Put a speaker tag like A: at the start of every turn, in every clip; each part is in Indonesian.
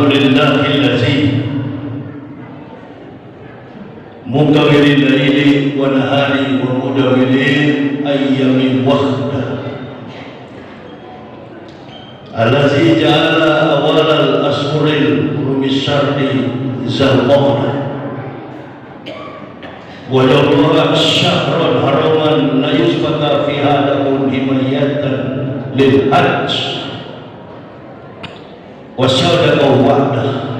A: Alhamdulillahillazi mukawwiril laili wa nahari wa mudawwiril ayyami wahda allazi ja'ala awalal ashhuril rumisyarri zalqana wa ja'ala syahran haraman la yusbata fiha lahum himayatan lil hajj wa sadaqa wa'dah.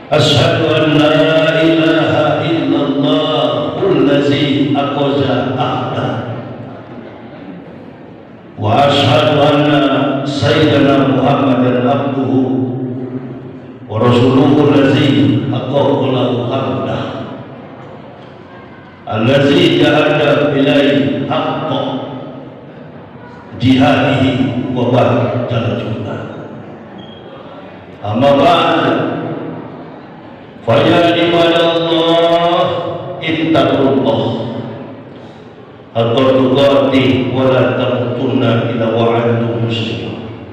A: Asyhadu an la ilaha illallah allazi aqaza ahda wa asyhadu anna sayyidana Muhammadan abduhu wa rasuluhu allazi aqala hamdah allazi jahada bilai haqqa jihadihi wa badala junda. Amma ba'd, fa ya ibadallah ittaqullah haqqa tuqatih wa la tamutunna illa wa antum muslimun.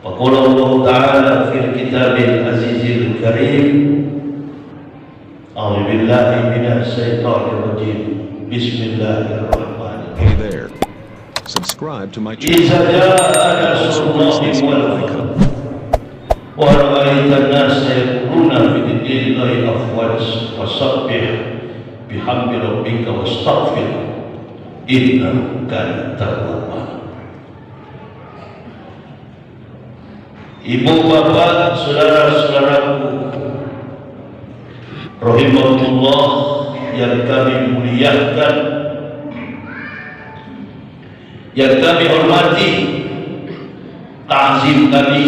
A: Wa qala Allah ta'ala fil kitabil azizil karim, a'udzu billahi minasy syaithanir rajim. Bismillahirrahmanirrahim.
B: Hey there. Subscribe to my channel.
A: Iza jaa nasrullahi wal fath wa ra'aitan nasa yadkhuluna fi dinillahi afwaj fasabbih bihamdi rabbika wastaghfir innahu kana tawwaba. Ibu bapak, saudara-saudaraku rahimahullah yang kami muliakan, yang kami hormati, ta'zim kami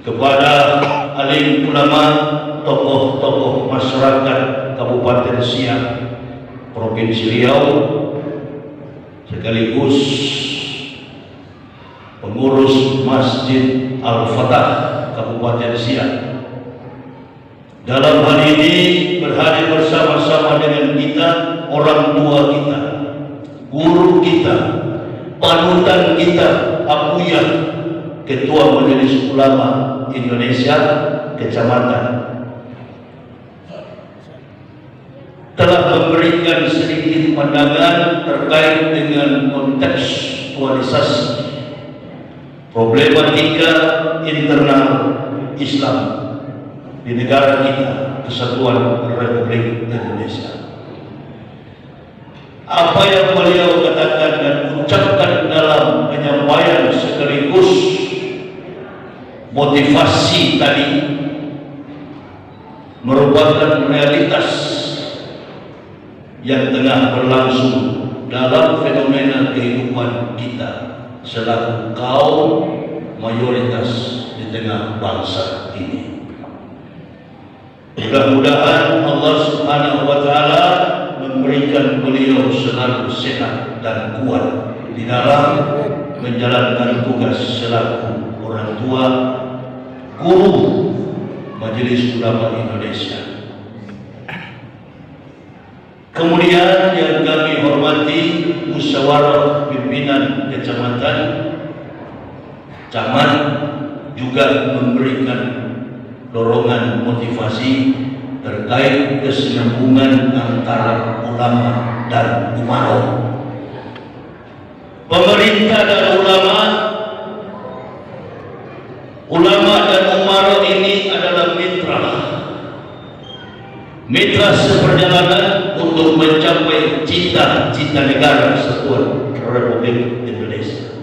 A: kepada alim ulama, tokoh-tokoh masyarakat Kabupaten Siak, Provinsi Riau, sekaligus pengurus Masjid Al-Fatah Kabupaten Siak. Dalam hal ini berhadir bersama-sama dengan kita, orang tua kita, guru kita, panutan kita, Abuya, Ketua Majelis Ulama Indonesia Kecamatan, telah memberikan sedikit pandangan terkait dengan kontekstualisasi problematika internal Islam di negara kita, Kesatuan Republik Indonesia. Apa yang beliau katakan dan ucapkan dalam penyampaian sekaligus motivasi tadi merupakan realitas yang tengah berlangsung dalam fenomena kehidupan kita selaku kaum mayoritas di tengah bangsa ini. Mudah-mudahan Allah Subhanahu wa Ta'ala memberikan beliau selalu sehat dan kuat di dalam menjalankan tugas selaku orang tua, guru Majelis Ulama Indonesia. Kemudian yang kami hormati musyawarah pimpinan kecamatan, camat juga memberikan dorongan motivasi terkait kesinambungan antara ulama dan umaro. Pemerintah dan ulama dan umaro ini adalah mitra seperjalanan untuk mencapai cita-cita negara Kesatuan Republik Indonesia.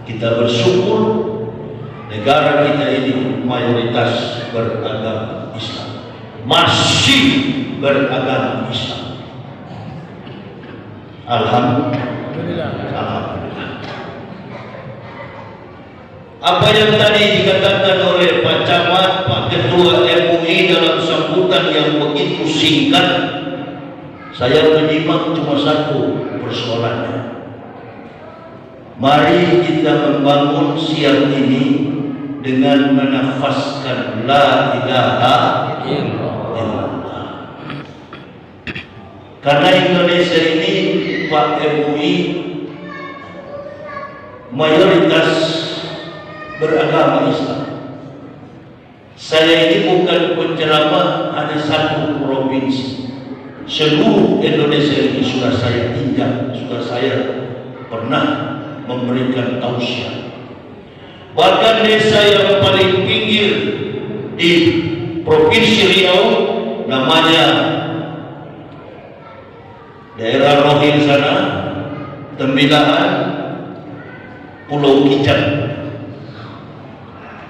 A: Kita bersyukur negara kita ini mayoritas beragama Islam, masih beragama Islam. Alhamdulillah. Apa yang tadi dikatakan oleh Pak Camat, Pak Ketua MUI dalam sambutan yang begitu singkat, saya menyimak cuma satu persoalannya. Mari kita membangun siang ini dengan menafaskan la ilaha illallah. Karena Indonesia ini, Pak MUI, mayoritas beragama Islam. Saya ini bukan penceramah hanya satu provinsi. Seluruh Indonesia ini sudah saya tinjau, sudah saya pernah memberikan tausiah. Bahkan desa yang paling pinggir di Provinsi Riau, namanya daerah Rohil sana, Tembilahan, Pulau Kijang.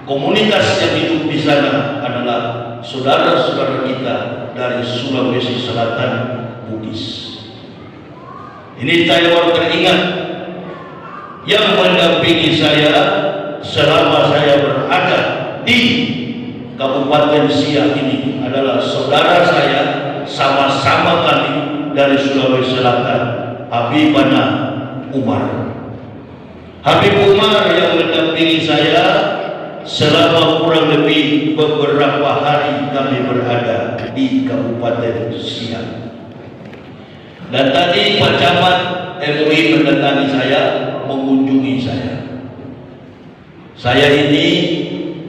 A: Komunitas yang hidup di sana adalah saudara-saudara kita dari Sulawesi Selatan, Bugis. Ini saya teringat yang mendampingi saya selama saya berada di Kabupaten Siak ini adalah saudara saya, sama-sama kami dari Sulawesi Selatan, Habibana Umar. Habib Umar yang mendampingi saya selama kurang lebih beberapa hari kami berada di Kabupaten Siak. Dan tadi Pak Camat MUI mendatangi saya, mengunjungi saya. Saya ini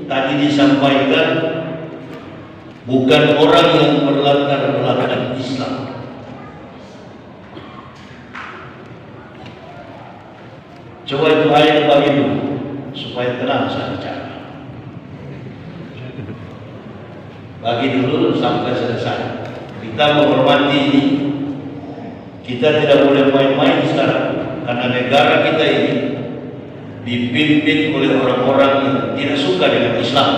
A: tadi disampaikan bukan orang yang berlatar belakang Islam. Coba itu ayat bagi dulu supaya tenang saya bicara. Bagi dulu sampai selesai. Kita menghormati ini. Kita tidak boleh main-main sekarang karena negara kita ini dipimpin oleh orang-orang yang tidak suka dengan Islam.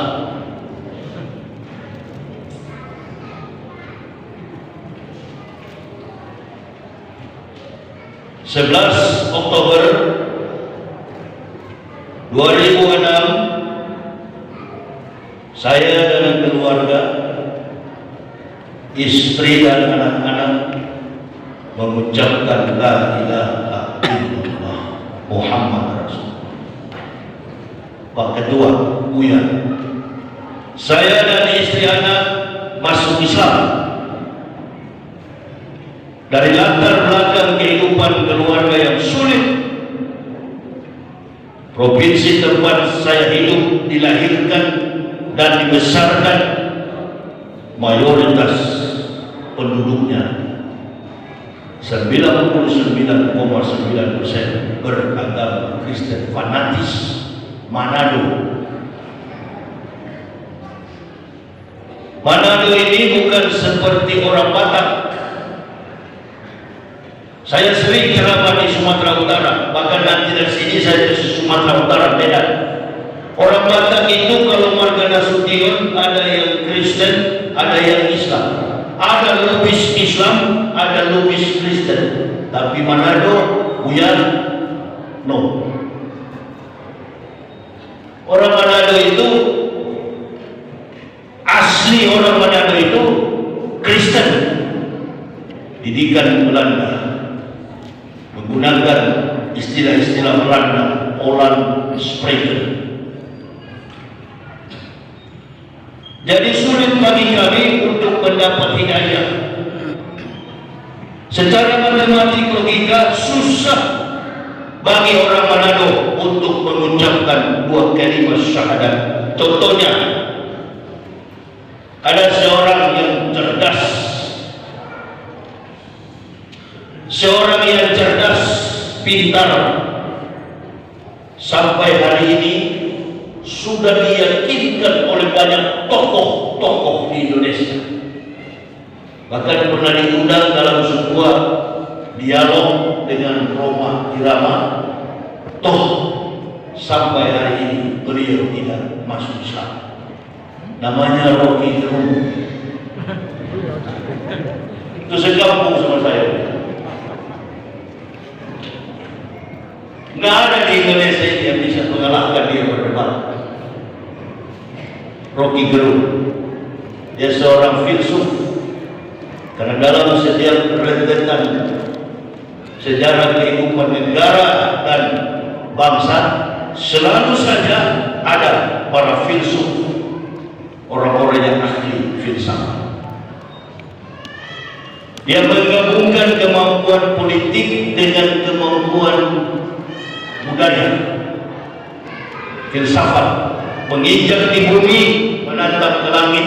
A: (11 Oktober 2006) saya dengan keluarga, istri dan anak-anak mengucapkan la ilaha illallah Muhammad Rasulullah. Pak Ketua, Buya, saya dan istri anak masuk Islam dari latar belakang kehidupan keluarga yang sulit. Provinsi tempat saya hidup, dilahirkan dan dibesarkan, mayoritas penduduknya 99,9% beragama Kristen fanatis. Manado ini bukan seperti orang Batak. Saya sering ceramah di Sumatera Utara, bahkan nanti dari sini saya ke Sumatera Utara, beda. Orang Batak itu kalau Marga Nasution ada yang Kristen, ada yang Islam, ada lubis Islam, ada lubis Kristen. Tapi Manado, Buyan, no. Orang Manado itu asli, orang Manado itu Kristen, didikan Belanda, menggunakan istilah-istilah Belanda, Holland Spreken. Jadi sulit bagi kami untuk mendapat hidayah. Secara matematik logika susah bagi orang Manado untuk mengucapkan dua kalimat syahadat. Contohnya, ada seorang yang cerdas, pintar, sampai hari ini sudah diyakinkan oleh banyak tokoh-tokoh di Indonesia. Bahkan pernah diundang dalam sebuah dialog dengan Roma Irama. Toh sampai hari ini beliau tidak masuk Islam. Namanya Rocky Gerung. Itu sekampung sama saya. Nggak ada di Indonesia yang bisa mengalahkan dia berdebat. Rocky Gerung, dia seorang filsuf. Karena dalam setiap rentetan sejarah kehidupan negara dan bangsa selalu saja ada para filsuf, orang-orang yang ahli filsafat. Dia menggabungkan kemampuan politik dengan kemampuan budaya. filsafat, menginjak di bumi, menatap ke langit,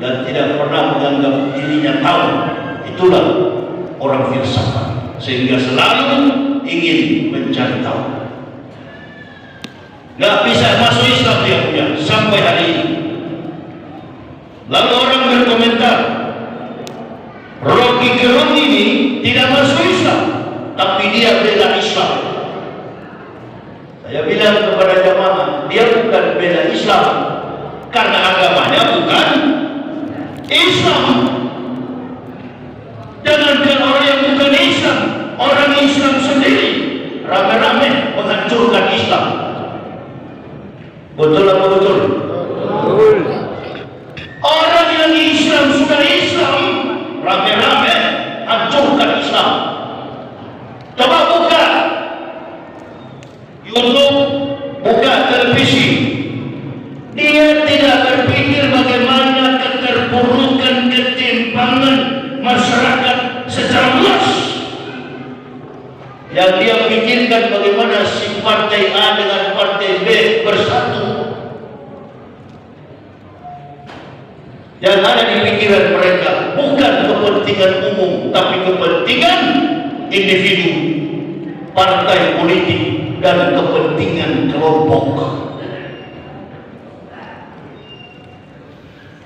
A: dan tidak pernah menganggap dirinya tahu. Itulah orang filsafat, sehingga selalu ingin mencari tahu. Nggak bisa masuk Islam dia punya sampai hari ini. Lalu orang berkomentar, Rocky Gerung ini tidak masuk Islam, tapi dia bela Islam. Saya bilang kepada jamaah, dia bukan bela Islam karena agamanya bukan Islam. Jangankan orang yang bukan Islam, orang Islam sendiri rame-rame menghancurkan Islam. Betul apa betul? Betul. Orang yang Islam sudah Islam, rame-rame hancurkan Islam. Coba buka YouTube, buka televisi. Dia tidak berpikir bagaimana keterpurukan, ketimpangan masyarakat secara luas. Yang dia pikirkan bagaimana si partai A dengan partai B bersatu. Yang ada di pikiran mereka bukan kepentingan umum, tapi kepentingan individu, partai politik, dan kepentingan kelompok.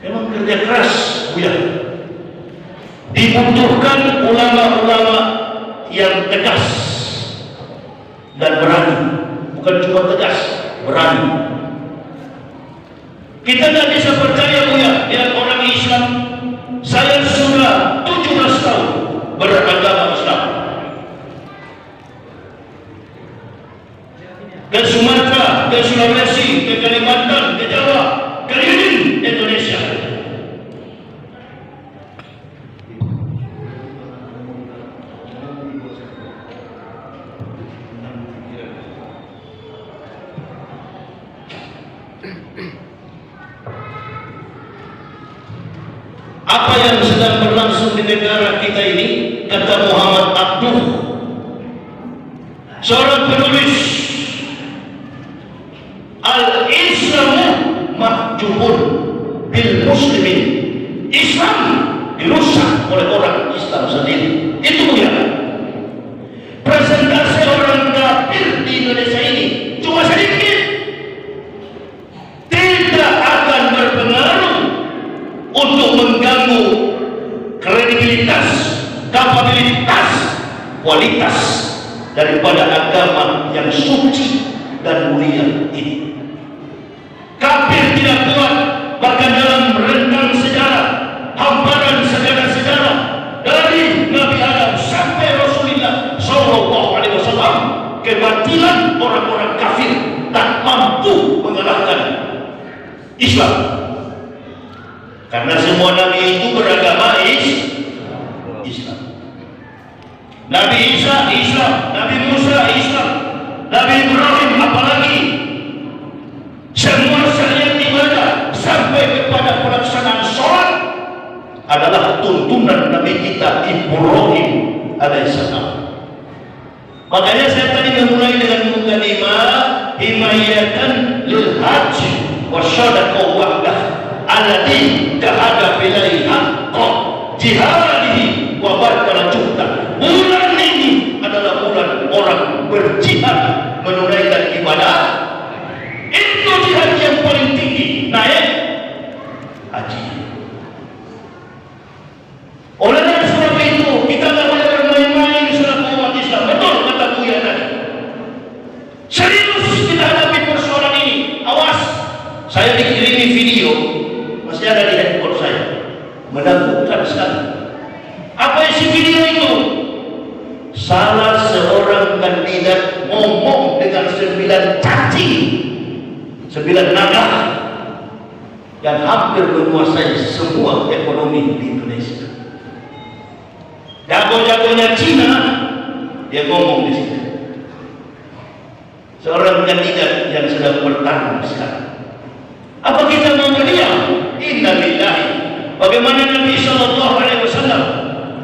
A: Memang kerja keras, Buya. Dibutuhkan ulama-ulama yang tegas dan berani. Bukan cuma tegas, berani. Kita tidak bisa percaya, Buya, dengan orang Islam. Saya sudah 17 tahun beragama Islam. Ke Sumatera, ke Sulawesi, ke Kalimantan, ke Jawa, keliling Indonesia. Apa yang sedang berlangsung di negara kita ini, kata Muhammad Abduh, seorang penulis, al-Islamu mahjubun bil muslimin. Islam dirusak oleh orang Islam sendiri. Itu ya. Presentasi orang kafir di Indonesia ini cuma sedikit, tidak akan berpengaruh untuk mengganggu kredibilitas, kapabilitas, kualitas daripada agama yang suci dan mulia ini. Kafir tidak kuat, bahkan dalam rentang sejarah, hamparan sejarah dari Nabi Adam sampai Rasulullah SAW, kebatilan orang-orang kafir tak mampu mengalahkan Islam. Karena semua Nabi itu beragama Islam. Nabi Isa Islam, Nabi Musa Islam, Nabi Ibrahim apalagi. Semua syariat ibadah sampai kepada pelaksanaan sholat adalah tuntunan Nabi kita Ibrahim alaihissalam. Makanya saya tadi memulai dengan mukadimah himayatan lil haji wa syadaqah wahdah alladhi kahada bilai haqqa jihadihi wa barkala juhda. Bulan ini adalah bulan orang berjihad menunaikan ibadah. Itu jihad yang paling tinggi, naik haji. Oleh sebab itu kita tidak boleh bermain-main selaku umat Islam. Betul kata Buya tadi. Serius kita hadapi persoalan ini. Awas, saya dikirimi video, masih ada di handphone saya, menakutkan sekali. Apa isi video itu? Salah seorang kandidat ngomong dengan 9 cacing, 9 naga yang hampir menguasai semua ekonomi di Indonesia. Jago-jagonya Cina, dia ngomong di sini. Seorang kandidat yang sedang bertarung sekarang. Apa kita mau berdiam? Inna lillahi. Bagaimana Nabi SAW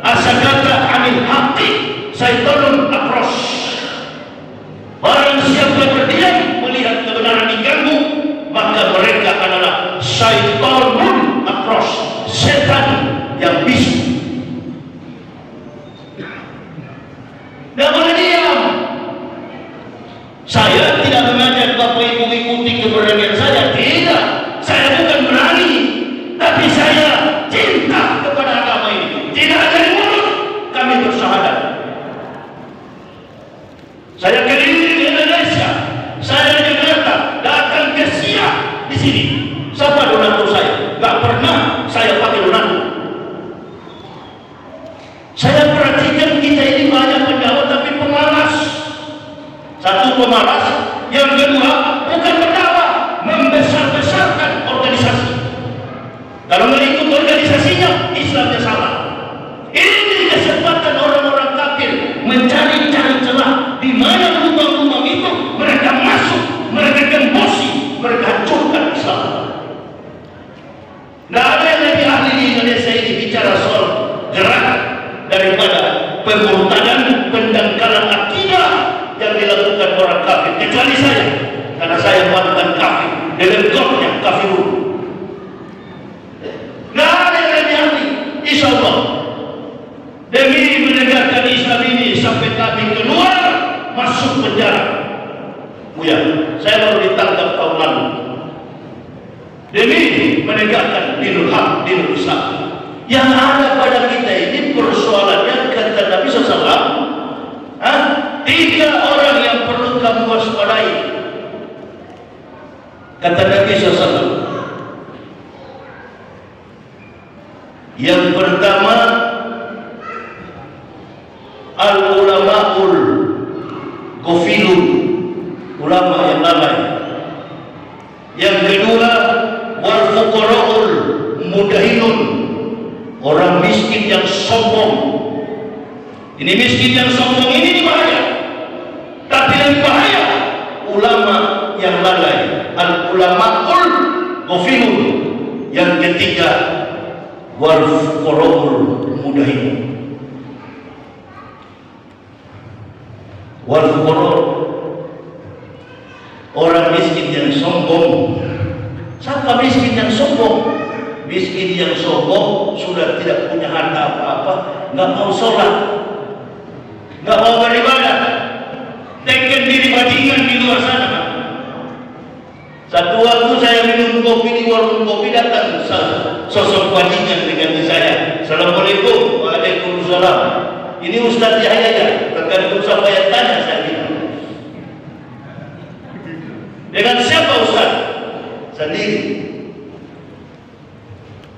A: asakata anil haqqi syaitanun afros. Barang siapa berdiam melihat kebenaran ikan, keberanian saya. Tidak, saya bukan berani, tapi saya cinta kepada agama ini. Tidak dari mulut kami bersyahadat. Saya keliling Indonesia, saya di Jakarta, datang ke Siak di sini. Siapa donatur saya? Gak pernah saya pakai donatur. Saya perhatikan kita ini banyak pendakwah tapi pemalas. Satu pemalas, yang kedua bukan berdakwah, membesar-besarkan organisasi. Kalau mengikut organisasinya, Islamnya salah. Ini kesempatan orang-orang kafir mencari-cari celah di mana lubang-lubang itu mereka masuk, mereka gembosi, mereka hancurkan Islam. Tidak ada yang lebih ahli di Indonesia ini bicara soal gerak daripada pemurtadan, pendangkalan akidah yang dilakukan orang kafir, kecuali saya, karena saya mantan kafir, delengkapnya kafirun. Tidak ada yang lebih ahli, insya Allah. Demi menegakkan Islam ini sampai kami keluar masuk penjara. Buya, saya baru ditangkap tahun lalu. Demi menegakkan dinul haq, dinul Islam. Yang ada pada kita ini persoalannya kata Nabi SAW, tiga orang yang perlu kamu waspadai. Kata Nabi SAW, yang pertama, al-ulama'ul ghafilun, ulama yang lalai. Yang kedua, wal fuqara'ul mudahilun, orang miskin yang sombong. Ini miskin yang sombong ini bahaya. Tapi yang bahaya ulama yang lalai, al-ulama'ul ghafilun. Yang ketiga, wal fuqara'ul mudahilun. Wal fuqara, orang miskin yang sombong. Siapa miskin yang sombong? Miskin yang sombong sudah tidak punya harta apa-apa, nggak mau sholat, nggak mau beribadah, teken diri bajingan di luar sana. Satu waktu saya minum kopi di warung kopi, datang sosok bajingan dengan saya. Assalamualaikum. Waalaikumsalam. Ini Ustaz Yahya ya, tergantung siapa yang tanya saya bilang. Dengan siapa Ustaz? Sendiri.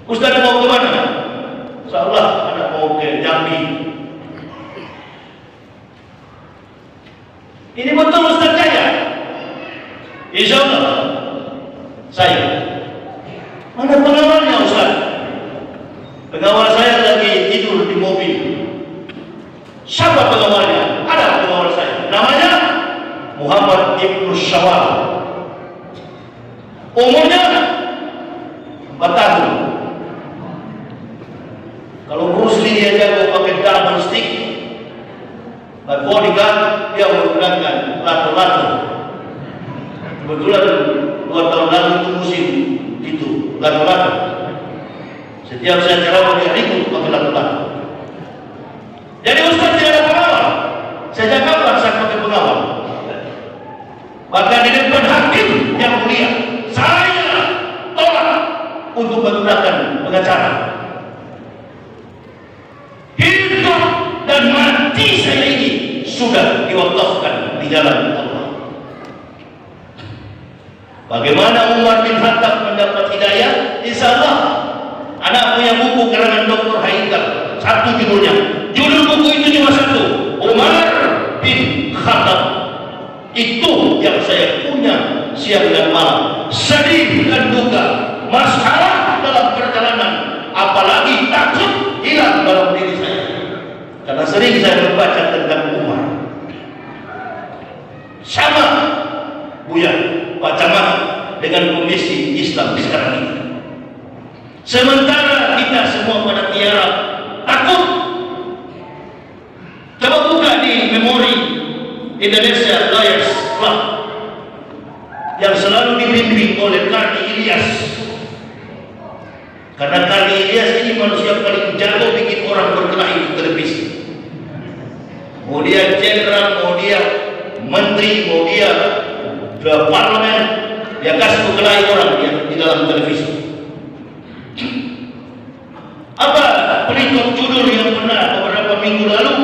A: Ustaz mau ke mana? Insyaallah anak mau ke Jambi. Ini betul Ustaz Yahya? Insyaallah. Saya. Mana pengawalnya Ustaz? Pengawal saya lagi tidur di mobil. Siapa pengawalnya? Ada pengawal saya, namanya Muhammad Ibnu Syawal. Umurnya 4 tahun. Kalau Bruce Lee dia jago pakai double stick, bodyguard dia menggunakan lato-lato. Kebetulan 2 tahun lalu itu musim itu lato-lato. Setiap saya ceramah dia ribut pakai lato-lato. Jadi Ustaz tidak ada pengawal. Sejak kapan saya pakai pengawal? Bahkan di depan hakim yang mulia, saya tolak untuk menggunakan pengacara. Hidup dan mati saya ini sudah diwakafkan di jalan Allah. Bagaimana Umar bin Khattab mendapat hidayah? Insya Allah. Anak punya buku karangan Dr. Haikal, satu judulnya. Judul buku itu cuma satu, Umar bin Khattab. Itu yang saya punya siang dan malam. Sedih dan duka, masalah dalam perjalanan, apalagi takut hilang dalam diri saya. Karena sering saya membaca tentang Umar. Sama Buya Pak Camat dengan kondisi Islam sekarang ini. Sementara kita semua pada tiara takut. Coba buka di memori Indonesia Lions Club yang selalu dibimbing oleh Karni Ilyas. Karena Karni Ilyas ini manusia paling jago bikin orang berkelahi di televisi. Mau dia jenderal, mau dia menteri, mau dia ke parlemen, dia kasih berkelahi orang di dalam televisi. Apa penikmat judul yang pernah beberapa minggu lalu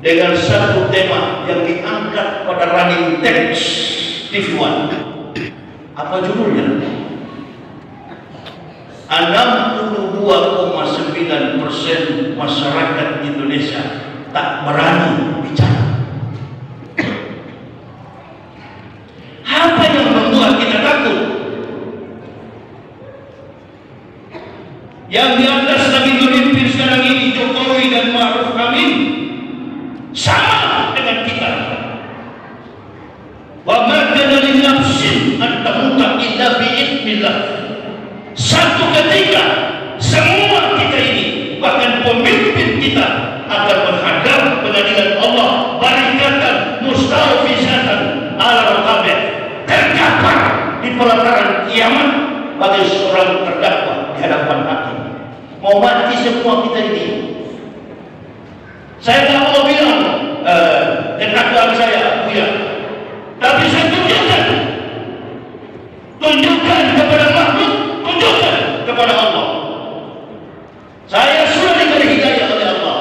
A: dengan satu tema yang diangkat pada running text TV One? Apa judulnya? 62,9% masyarakat Indonesia tak berani bicara. Apa yang membuat kita takut? Yang di atas lagi memimpin sekarang ini Jokowi dan Ma'ruf Amin sama dengan kita. Wa ma kana li nafsin an tamuta illa bi idznillah. Satu ketika semua kita ini, bahkan pemimpin kita, akan menghadap pengadilan Allah barikatan mustawfizatan ala raqabah, terkapar di pelataran kiamat bagi seorang terdakwa di hadapan hakim. Mau mati semua kita ini. Saya tak mau bilang terdakwa saya Buya, tapi saya tunjukkan kepada makhluk, tunjukkan kepada Allah. Saya sudah diberi hidayah oleh Allah.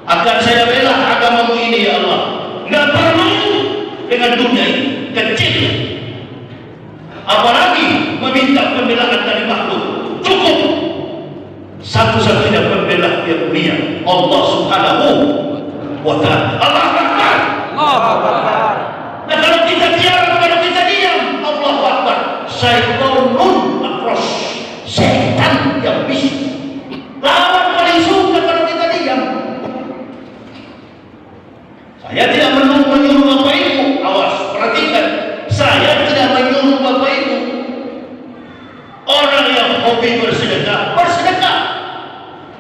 A: Akan saya bela agamamu ini ya Allah. Nggak perlu dengan dunia ini kecil. Apalagi meminta pembelaan dari makhluk. Cukup satu-satunya pembela yang mulia, Allah Subhanahu wa Ta'ala. Allah Akbar. Nah, kalau kita diam, kalau kita diam, Allah Akbar. Syaitanun akros, setan yang bisik. Lawan paling suka kalau kita diam. Saya tidak menyuruh Bapak Ibu, awas, perhatikan. Saya tidak menyuruh Bapak Ibu. Orang yang hobi bersedekah, bersedekah.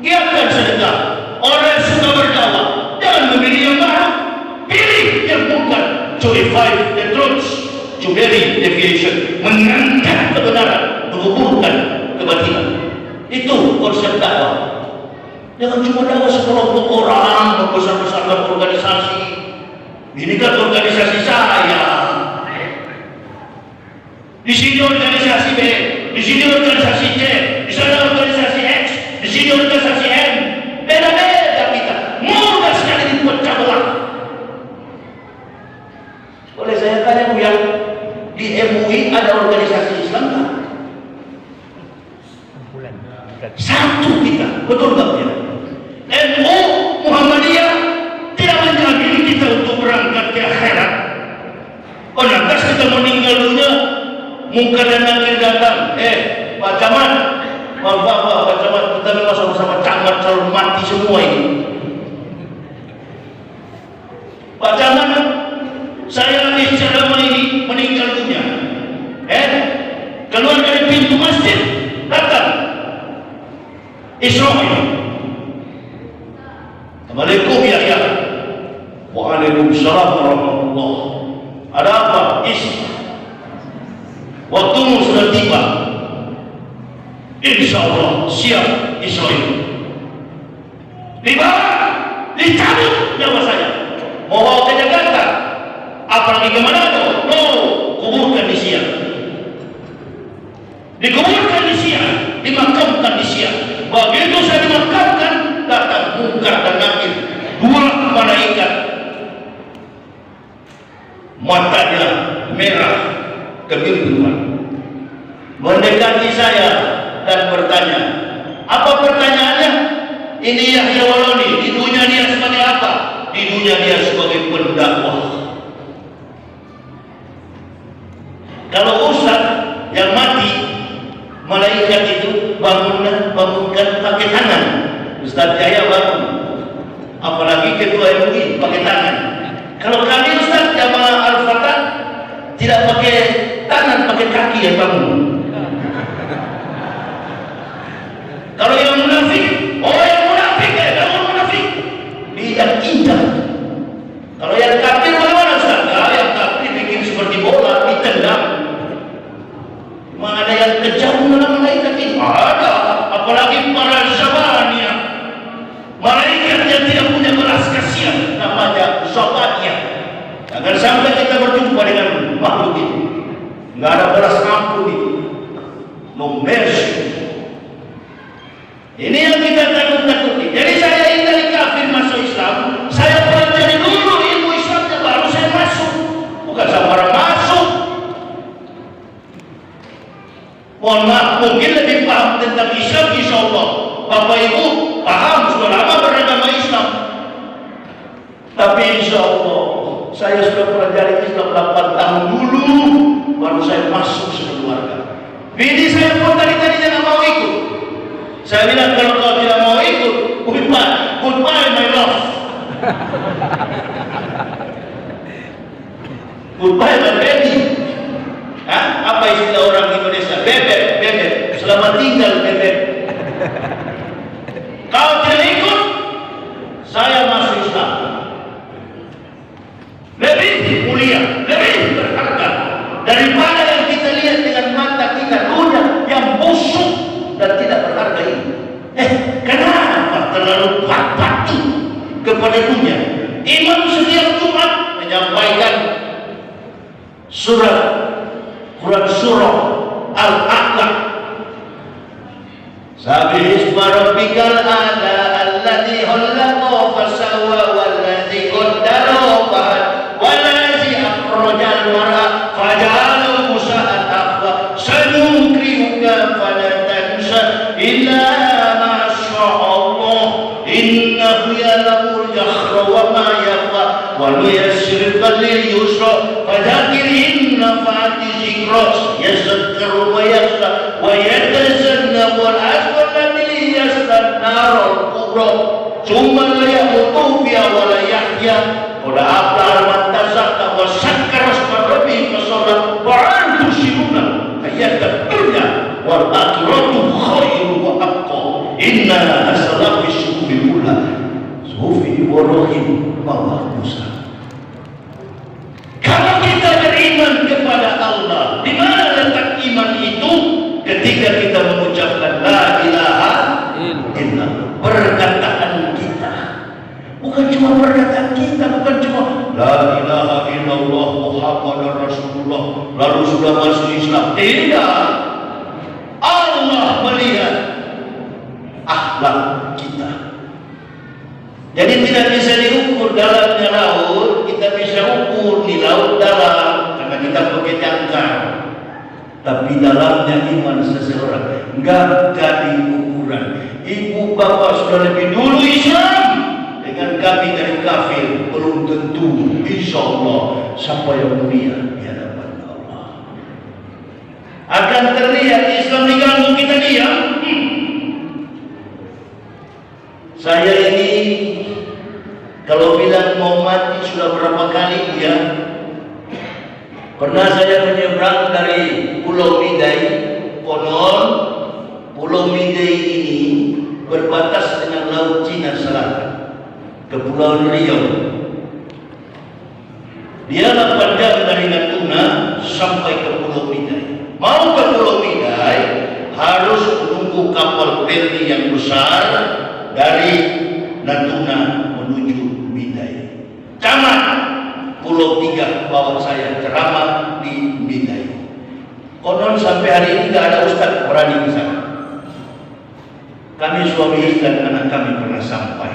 A: Giatkan sedekah. Orang yang suka berdakwah, jangan memilih yang baru, pilih yang bukan. To revive the truth, to bury deviation, mengangkat kebenaran, menguburkan kebatilan. Itu konsep dakwah. Jangan cuma dakwah sekelompok orang, membesar-besarkan organisasi. Ini kan organisasi saya. Di sini organisasi B, di sini organisasi C, di sana organisasi X, di sini organisasi M. Beda-beda kita. Mudah sekali dipecah belah. Boleh saya tanya Bu, yang di MUI ada organisasi Islam kan? Satu kita, betul tak ya? NU Muhammadiyah tidak menjamin kita untuk berangkat ke akhirat. Oh, lantas kita meninggal dunia, muka dan nakir datang. Pak Camat, Pak Camat, kita memang sama-sama camat calon mati semua ini. Pak Camat, saya secara meninggal dunia. Keluar dari pintu masjid, datang Israel. Assalamualaikum ya. Waalaikumsalam warahmatullah. Ada apa? Waktumu sudah tiba. Insya Allah siap Israel. Dibawa, dicabut nyawa saya. Mau bawa ke Jakarta, apalagi ke Manado? No, kuburkan di siang. Dikuburkan di siang, dimakamkan di siang. Begitu saya dimakamkan, datang Munkar dan Nakir, dua malaikat, matanya merah kebiruan, mendekati saya dan bertanya. Apa pertanyaannya? Ini Yahya Waloni, di dunia dia sebagai apa? Di dunia dia sebagai pendakwah. Kalau ustaz yang mati, malaikat itu bangunkan pakai tangan. Ustaz Jaya bangun, apalagi ketua MUI pakai tangan. Kalau kami Ustaz Jamaah Al-Fatah tidak pakai tangan, pakai kaki yang bangun. Kalau yang munafik, yang munafik dia injak. Kalau yang kafir bagaimana Ustaz? Yang kafir bikin seperti bola, ditendang. Mana ada yang kejam dalam malaikat ini? Ada, apalagi para Zabania, malaikat yang tidak punya belas kasihan, namanya Zabania. Jangan sampai kita berjumpa dengan makhluk itu. nggak ada belas ampun itu, no mercy. Ini yang kita takut-takuti. Jadi saya ini dari kafir masuk Islam, saya pelajari dulu ilmu Islamnya baru saya masuk, bukan sama masuk. Mohon maaf, mungkin lebih paham tentang Islam, insya Allah Bapak Ibu paham, sudah lama beragama Islam. Tapi insya Allah saya sudah pelajari Islam 8 tahun dulu, baru saya masuk sekeluarga. Bini saya pun tadi-tadinya nggak mau ikut. Saya bilang, kalau kau tidak mau ikut, goodbye my love. Goodbye my baby. Hah? Apa istilah orang Indonesia? Bebek. Selamat tinggal bebek. Kau tidak ikut, saya masuk Islam. Lebih mulia, lebih berharga daripada yang kita lihat dengan mata kita, dunia yang busuk dan tidak berharga ini. Kenapa terlalu patuh kepada dunia? Imam setiap Jumat menyampaikan Quran surah Al-A'la. Sabih isma rabbikal a'la alladzi khalaqa fasawwa walladzi qaddara fahada wallazi akhrajal mar'a faja'alahu musa'an akhwa sanukrimuka fala tansa illa ma sya'allah innahu ya'lamul jahra wa ma yakhfa wa nuyassiruka lil yusra fadzakir in nafa'ati dzikra yazakkaru wa yakhsha wa yatazannabu al-aswa alladhi yasla an-narul kubra thumma la yamutu fiha wa la yahya qad aflaha man tazakka wa syakkara isma rabbih fa shalla wa antum tusyrikuna hayatad dunya wal akhiratu khairu wa abqa inna hasanat fi kullah sufi Ibrahim wa Musa. Kalau kita beriman kepada Allah, di mana letak iman itu? Ketika kita mengucapkan la ilaha illallah, perkataan kita, bukan cuma perkataan kita, bukan cuma la ilaha illallah Muhammadur Rasulullah lalu sudah masuk Islam. Tidak, Allah melihat akhlak kita. Jadi tidak bisa diukur dalamnya laut, kita bisa ukur di laut dalam karena kita pakai jangkar. Tapi dalamnya iman seseorang enggak jadi ukuran. Ibu bapak sudah lebih dulu Islam dengan kami dari kafir, belum tentu insya Allah sampai yang mulia di hadapan Allah. Akan terlihat Islam diganggu, kita diam. Saya ini kalau bilang mau mati sudah berapa kali ya? Pernah saya menyeberang dari Pulau Midai, konon Pulau Midai ini berbatas dengan Laut Cina Selatan, Kepulauan Riau. Dia 8 jam dari Natuna sampai ke Pulau Midai. Mau ke Pulau Midai harus menunggu kapal feri yang besar dari Natuna menuju Midai. Camat Pulau 3 bawa saya ceramah di Midai. Konon sampai hari ini tidak ada ustaz berani di sana. Kami suami istri dan anak kami pernah sampai.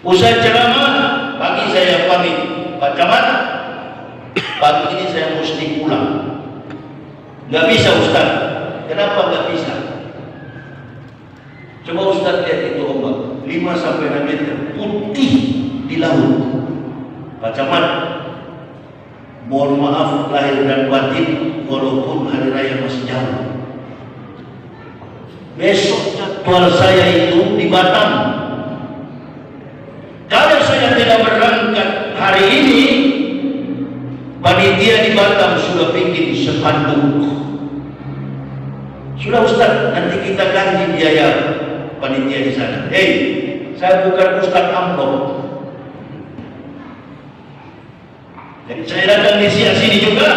A: Usai ceramah, pagi saya pamit, Pak Camat, pagi ini saya mesti pulang. Gak bisa ustaz. Kenapa gak bisa? Coba ustaz lihat itu ombak 5-6 meter putih di laut. Pak Camat, mohon maaf lahir dan batin walaupun hari raya masih jauh. Besok jadwal saya itu di Batam. Kalau saya tidak berangkat hari ini, panitia di Batam sudah bikin spanduk. Sudah ustaz, nanti kita ganti biaya panitia di sana. Saya bukan ustaz amplop. Jadi saya datang di sini juga.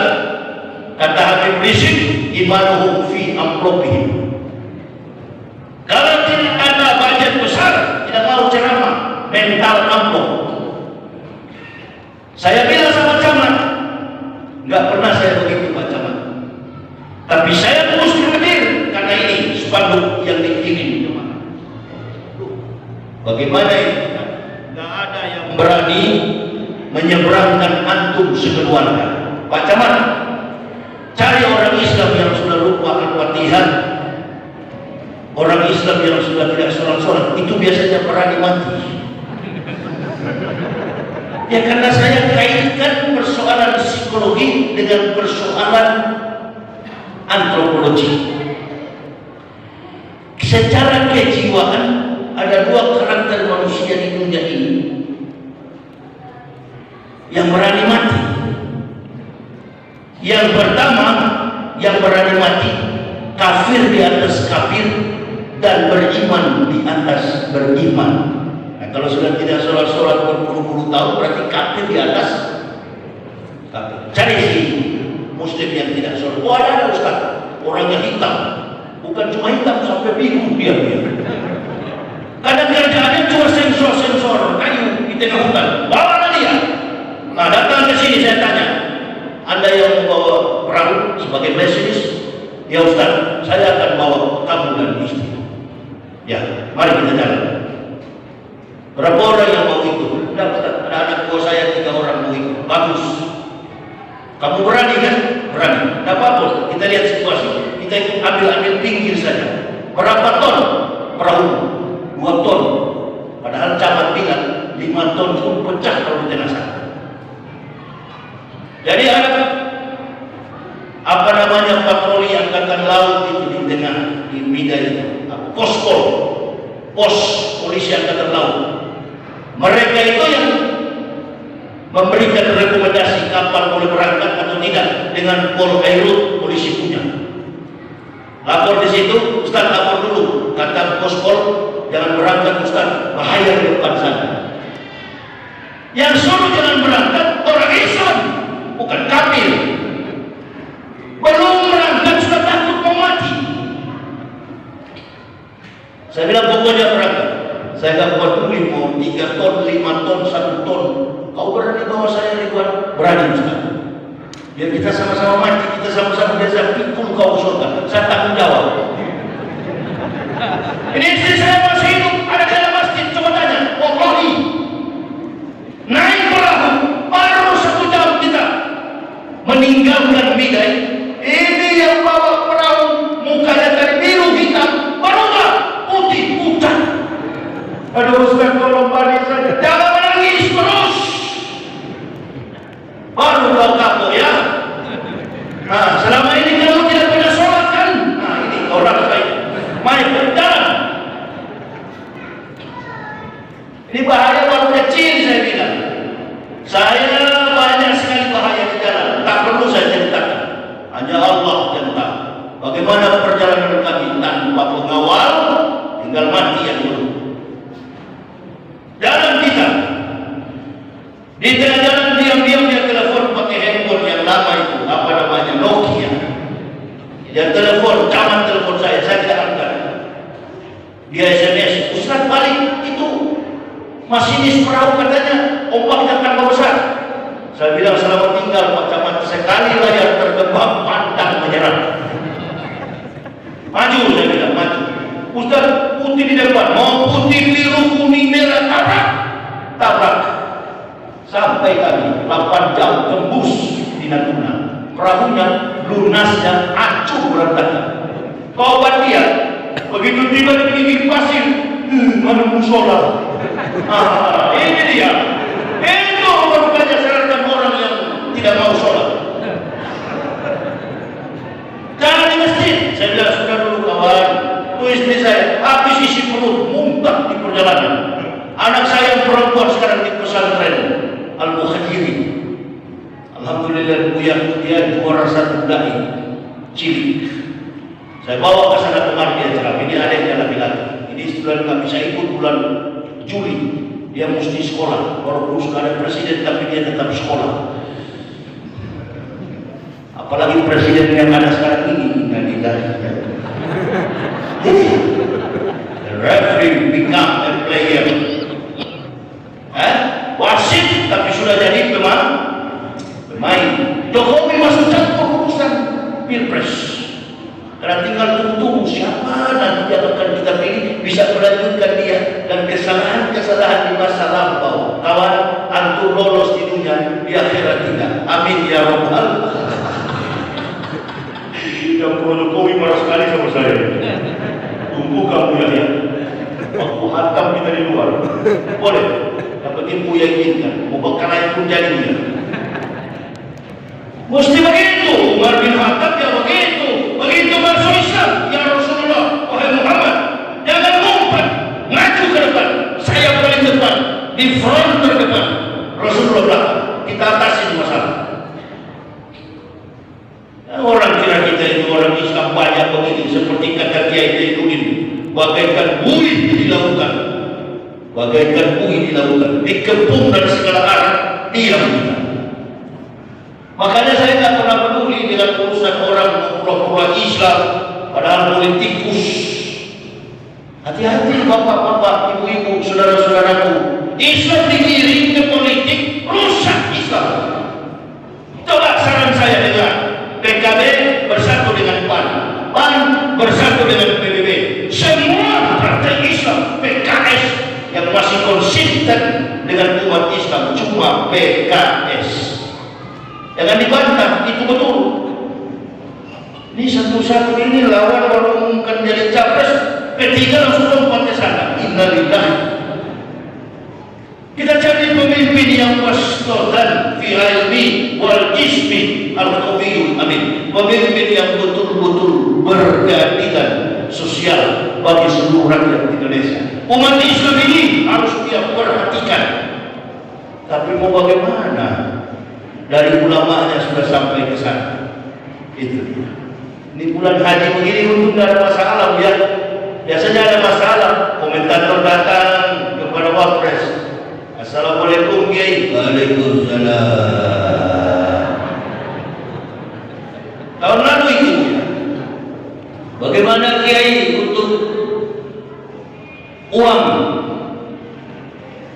A: Kata Habib Rizik, imanuhum fi amplopihim. Kalau tidak ada budget besar, tidak mau ceramah, mental amplop. Saya bilang sama camat, nggak pernah saya Bagaimana itu? Nggak ada yang berani menyeberangkan antum sekeluarga. Pak Camat, cari orang Islam yang sudah lupa Al-Fatihah, orang Islam yang sudah tidak sholat, itu biasanya berani mati. Ya karena saya kaitkan persoalan psikologi dengan persoalan antropologi. Secara kejiwaan ada dua karakter manusia di dunia ini yang berani mati. Yang pertama, yang berani mati kafir di atas kafir dan beriman di atas beriman. Nah, kalau sudah tidak sholat berpuluh-puluh tahun berarti kafir di atas kafir. Cari si muslim yang tidak sholat. Oh ada Ustaz, orangnya hitam, bukan cuma hitam sampai bingung dia. Kadang kerjaannya cuma sensor kayu di tengah hutan. Bawa dia. Nah datang ke sini saya tanya, Anda yang membawa perahu sebagai masinis? Ya Ustaz, saya akan bawa kamu dan istri. Ya, mari kita jalan. Berapa orang yang mau ikut? Ada anak buah saya 3 orang mau ikut. Bagus. Kamu berani kan? Berani. Tidak apa-apa. Kita lihat situasi. Kita ikut ambil pinggir saja. Berapa ton perahu? 2 ton. Padahal camat bilang 5 ton pun pecah kalau di tengah sana. Jadi ada apa namanya patroli angkatan laut itu di tengah di Mida itu, pos polisi angkatan laut. Mereka itu yang memberikan rekomendasi kapal boleh berangkat atau tidak dengan Pol Beirut polisi punya. Lapor di situ, Ustaz lapor dulu, kata Pospol jangan berangkat Ustaz, bahaya di depan sana. Yang suruh jangan berangkat orang Islam, bukan kafir. Belum berangkat sudah takut mau mati. Saya bilang pokoknya berangkat. Saya gak peduli mau 3 ton, 5 ton, 1 ton. Kau berani bawa saya Ridwan? Berani Ustaz. Biar kita sama-sama mati, kita sama-sama desa pikul kau surga. Saya tanggung jawab. Ini istri saya masih hidup, ada di dalam masjid. Coba tanya, wallahi naik perahu baru 1 jam kita meninggalkan bidai. Ini yang bawa perahu mukanya dari biru hitam berubah putih pucat. Aduh Ustaz, tolong balik saja, jangan menangis terus. Baru kau kapok ya. Nah selama ini kamu tidak pernah sholat kan? Nah ini kau rasain. Mari berjalan. Ini bahaya baru kecil saya bilang. Saya banyak sekali bahaya di jalan. Tak perlu saya ceritakan. Hanya Allah yang tahu. Bagaimana perjalanan kami tanpa pengawal, tinggal mati yang dulu. Jalan kita. Di tengah jalan diam-diam dia telepon pakai handphone yang lama itu, apa namanya, Nokia. Dia telepon, camat telepon saya tidak angkat. Dia SMS, Ustaz balik itu masinis perahu katanya ombaknya tambah besar. Saya bilang selamat tinggal Pak Camat, sekali layar tergembang pantang menyerah. Maju saya bilang, maju. Ustaz putih di depan, mau putih, biru, kuning, merah, tabrak. Sampai kami 8 jam tembus di Natuna. Perahunya lunasnya acuh berantakan. Kawan dia begitu tiba di pinggir pasir, mana musola. Ini dia. Itu rupanya seratan orang yang tidak mau sholat. Jangan di masjid. Saya bilang sudah dulu kawan. Itu istri saya habis isi perut muntah di perjalanan. Anak saya yang perempuan sekarang di pesantren Al-Mukhadiri. Alhamdulillah dia juara 1 dai cilik. Saya bawa ke sana kemarin dia ceramah. Ini adiknya laki-laki. Ini bulan kami saya ikut bulan Juli. Dia mesti sekolah. Walaupun sudah ada presiden tapi dia tetap sekolah. Apalagi presiden yang ada sekarang ini. The referee become a player. Wasit tapi sudah jadi pemain. Jokowi masuk campur urusan pilpres. Karena tinggal tunggu siapa nanti yang akan kita pilih bisa melanjutkan dia dan kesalahan kesalahan di masa lampau, kawan, antum lolos di dunia, di akhirat tidak. Amin ya rabbal. Yang Jokowi marah sekali sama saya. Tunggu kamu ya. Aku hantam kita di luar. Boleh. Dapat ilmu yang inginkan. Mau berkelahi pun jadinya. Mesti begitu. Umar bin Khattab ya begitu. Begitu masuk Islam. Ya Rasulullah, wahai Muhammad, jangan ngumpet, maju ke depan. Saya paling depan, di front terdepan. Rasulullah bilang, kita atasi masalah. Orang kira kita itu orang Islam banyak begini, seperti kata Kiai Zainuddin, bagaikan buih dilakukan, bagaikan buih dilakukan, dikepung dari segala arah, diam kita. Makanya saya tidak pernah peduli dengan urusan orang pura-pura Islam, padahal politikus. Hati-hati bapak-bapak, ibu-ibu, saudara-saudaraku. Islam digiring ke politik, rusak Islam. Coba saran saya dengar. PKB bersatu dengan PAN, PAN bersatu dengan PBB. Semua partai Islam, PKS yang masih konsisten dengan umat Islam cuma PKS. Jangan dibantah, itu betul. Ini satu-satu ini lawan baru mengumumkan jadi capres, P3 langsung lompat ke sana. Innalillahi. Kita cari pemimpin yang wasitotan fi ilmi wal jismi al-qawiyul amin. Pemimpin yang betul-betul berkeadilan sosial bagi seluruh rakyat Indonesia. Umat Islam ini harus dia perhatikan. Tapi mau bagaimana? Dari ulamanya sudah sampai ke sana. Itu. Ini bulan haji begini untung tidak ada masalah ya. Biasanya ada masalah. Komentator datang kepada Wapres. Assalamualaikum Kiai. Waalaikumsalam. Tahun lalu itu ya. Bagaimana Kiai untuk uang?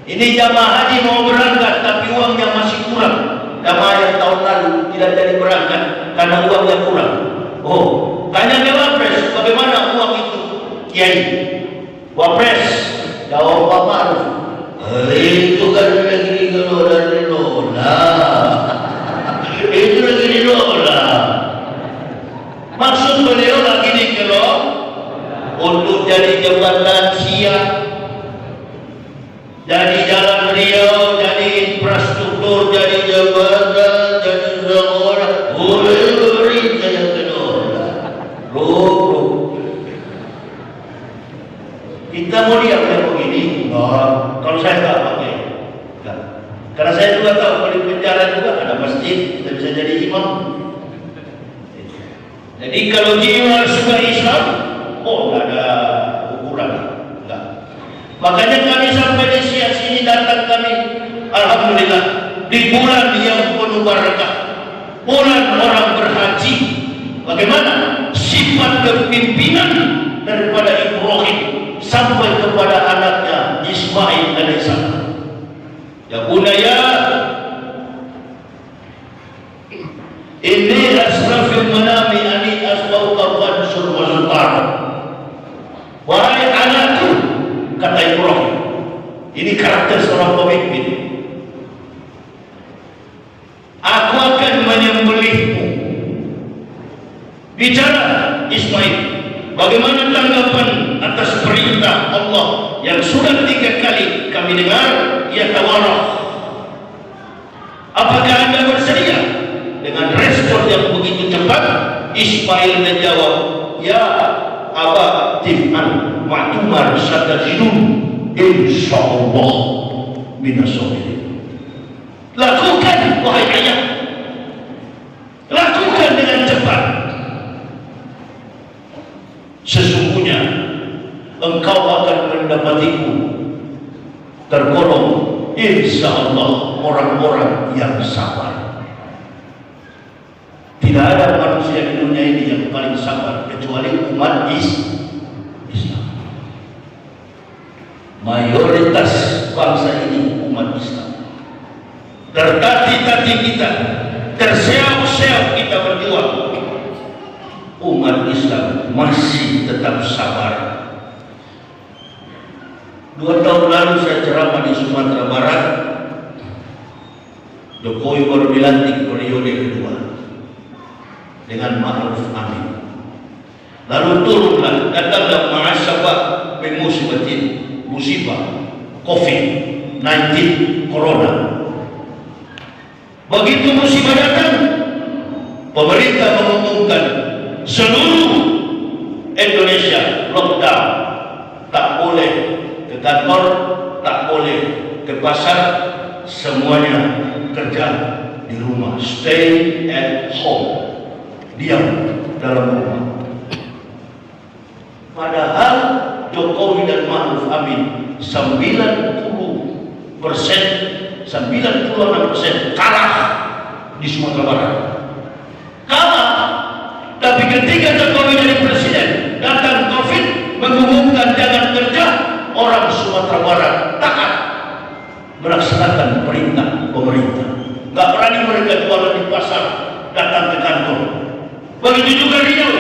A: Ini jamaah haji mau berangkat tapi uangnya masih kurang. Jamaah yang tahun lalu tidak jadi berangkat karena uangnya kurang. Oh, tanya ke Wapres, bagaimana uang itu Kiai? Wapres jawab Pak Maruf, itu kan lagi dikelola. Itu lagi dikelola. Maksud beliau lagi dikelola untuk jadi jembatan siap, jadi jalan Riau, jadi infrastruktur, jadi jembatan, jadi sekolah. Boleh beri saya kelola. Loh, kita mau diam yang begini? Enggak. Kalau saya enggak pakai. Enggak. Karena saya juga tahu kalau di penjara juga ada masjid, kita bisa jadi imam. Jadi kalau jiwa suka Islam, oh enggak ada ukuran. Enggak. Makanya kami sampai di sini datang kami, alhamdulillah, di bulan yang penuh barakah, bulan orang berhaji. Bagaimana sifat kepimpinan daripada Ibrahim sampai kepada anaknya Ismail alaihissalam. Ya bunaya, inni asrafil manami ani asbauka wansur wa sultan. Wahai anakku, kata Ibrahim, ini karakter seorang pemimpin. Aku akan menyembelihmu. Bicara Ismail, bagaimana tanggapan atas perintah Allah yang sudah 3 kali kami dengar? Ya tawarah. Apakah anda bersedia? Dengan respon yang begitu cepat, Ismail menjawab, ya Aba Tif'an ma'tumar satajidun insyaallah minasabirin. Lakukan wahai ayah, lakukan dengan cepat. Sesungguhnya engkau akan mendapatiku tergolong insyaallah orang-orang yang sabar. Tidak ada manusia di dunia ini yang paling sabar kecuali umat Islam. Mayoritas bangsa ini umat Islam. Tertati-tati kita, terseok-seok kita berjuang. Umat Islam masih tetap sabar. 2 tahun lalu saja berceramah di Sumatera Barat, Jokowi baru dilantik periode kedua dengan Ma'ruf Amin. Lalu turunlah, datanglah ma'asabah musibah COVID-19 Corona. Begitu musibah datang, pemerintah mengumumkan seluruh Indonesia lockdown, tak boleh ke kantor, tak boleh ke pasar, semuanya kerja di rumah, stay at home, diam dalam rumah. Padahal Jokowi dan Ma'ruf Amin 96% kalah di Sumatera Barat. Kalah, tapi ketika Jokowi jadi presiden, datang COVID, mengumumkan jangan kerja, orang Sumatera Barat taat melaksanakan perintah pemerintah. Gak berani mereka jualan di pasar, datang ke kantor. Begitu juga Riau,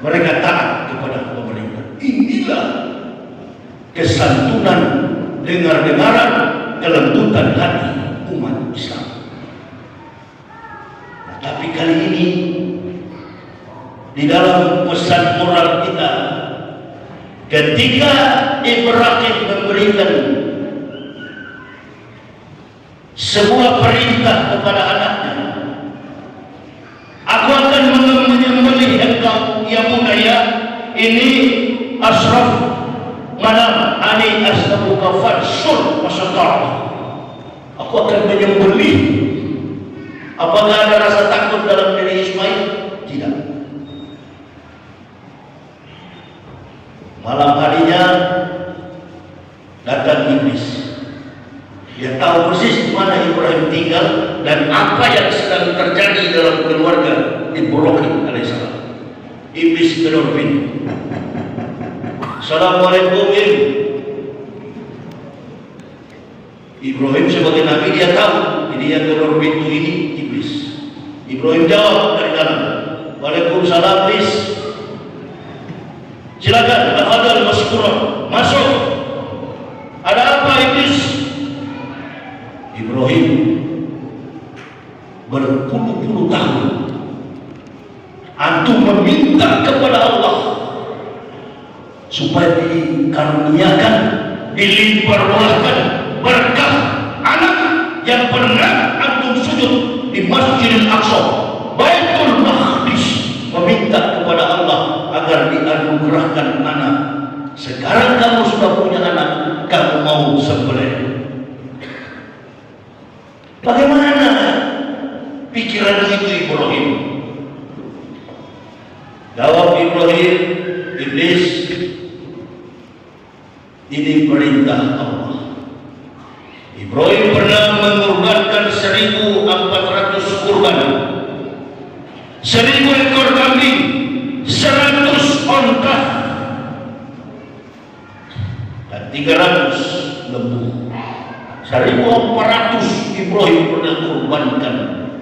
A: mereka taat kepada pemerintah. Inilah kesantunan, dengar-dengaran, kelembutan hati umat Islam. Nah, tapi kali ini di dalam pesan moral kita, ketika Ibrahim memberikan sebuah perintah kepada anaknya, aku akan menyembelih engkau ya bunaya, ini asraf manam ani asnabuka fansur masyarakat. Aku akan menyembelih. Apakah ada rasa takut dalam diri Ismail? Tidak. Malam harinya datang iblis. Dia tahu persis di mana Ibrahim tinggal dan apa yang sedang terjadi dalam keluarga Ibrahim alaihissalam. Iblis gedor pintu. Assalamualaikum. Ibrahim sebagai nabi dia tahu ini yang gedor pintu ini iblis. Ibrahim jawab dari dalam, Waalaikumsalam iblis. Silakan, tafadhal maskurah, masuk. Ada apa iblis? Ibrahim berpuluh-puluh tahun antum meminta kepada Allah supaya dikaruniakan, dilimpahkan berkah anak yang pernah antum sujud di Masjidil Aqsa, Baitul Maqdis, meminta kepada Allah agar dianugerahkan anak. Sekarang kamu sudah punya anak, kamu mau sembelih. Bagaimana pikiran itu Ibrahim? Jawab Ibrahim, iblis, ini perintah Allah. Ibrahim pernah mengorbankan 1.400 kurban, 1.000 ekor kambing, 100 onta, dan 300 lembu. 1.400 Ibrahim pernah kurbankan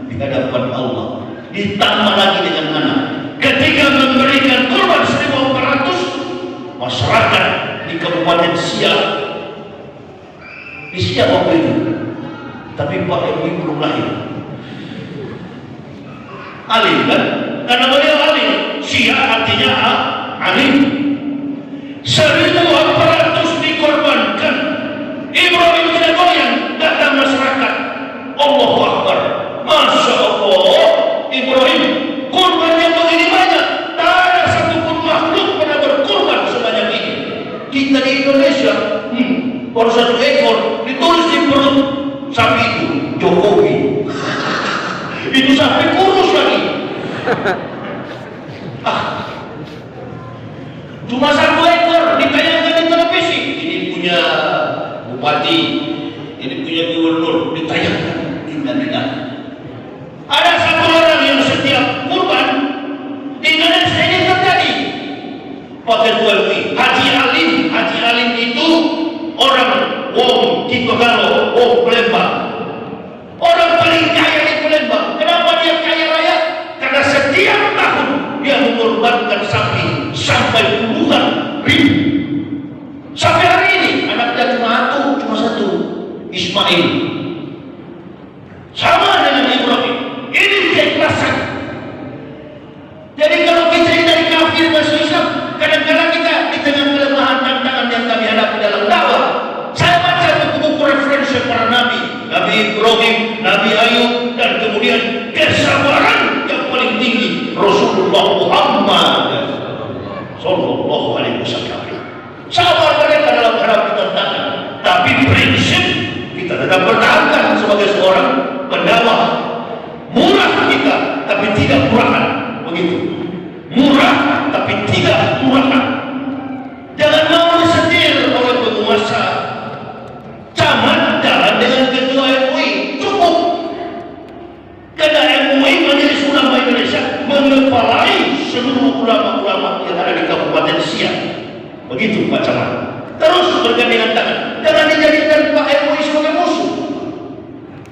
A: di hadapan Allah. Ditambah lagi dengan anak. Ketika memberikan kurban 1.400, masyarakat di Kabupaten Siak, di Siak waktu itu, tapi Pak Emi belum lahir. Alim kan? Karena beliau alim. Siak artinya alim. 1.400 dikorbankan. Ibrahim tidak goyang, datang masyarakat. Allahu Akbar. Masya Allah, Ibrahim kurbannya begini banyak. Tak ada satupun makhluk pernah berkurban sebanyak ini. Kita di Indonesia baru 1 ekor, ditulis di perut sapi itu Jokowi. Itu sapi kurus lagi. Cuma 1 ekor ditayangkan di televisi. Ini punya bupati, ini punya gubernur, ditayangkan. Tidak. Ada satu orang yang setiap kurban di Indonesia ini terjadi pakai WiFi. Haji Alim itu orang wong Kikogalo, wong Palembang, orang paling kaya di Palembang. Kenapa dia kaya raya? Karena setiap tahun dia mengorbankan sapi sampai puluhan ribu. Sampai hari ini Ismail. Sama dengan Ibrahim. Ini keikhlasan. Jadi kalau kita ini dari kafir masuk Islam, kadang-kadang kita di tengah kelemahan tantangan yang kami hadapi dalam dakwah. Saya baca buku-buku referensi para nabi, Nabi Ibrahim, Nabi Ayub, dan kemudian kesabaran yang paling tinggi Rasulullah Muhammad Sallallahu Alaihi Wasallam. Sabar mereka dalam menghadapi tantangan, tapi prinsip kita tetap bertahankan sebagai seorang pendakwah. Murah kita, tapi tidak murahan, begitu. Murah, tapi tidak murahan. Jangan mau disetir oleh penguasa. Camat jalan dengan ketua MUI, cukup. Karena MUI Majelis Ulama Indonesia mengepalai seluruh ulama-ulama yang ada di Kabupaten Siak. Begitu Pak Camat. Terus bergandengan tangan. Jangan dijadikan Pak MUI sebagai musuh.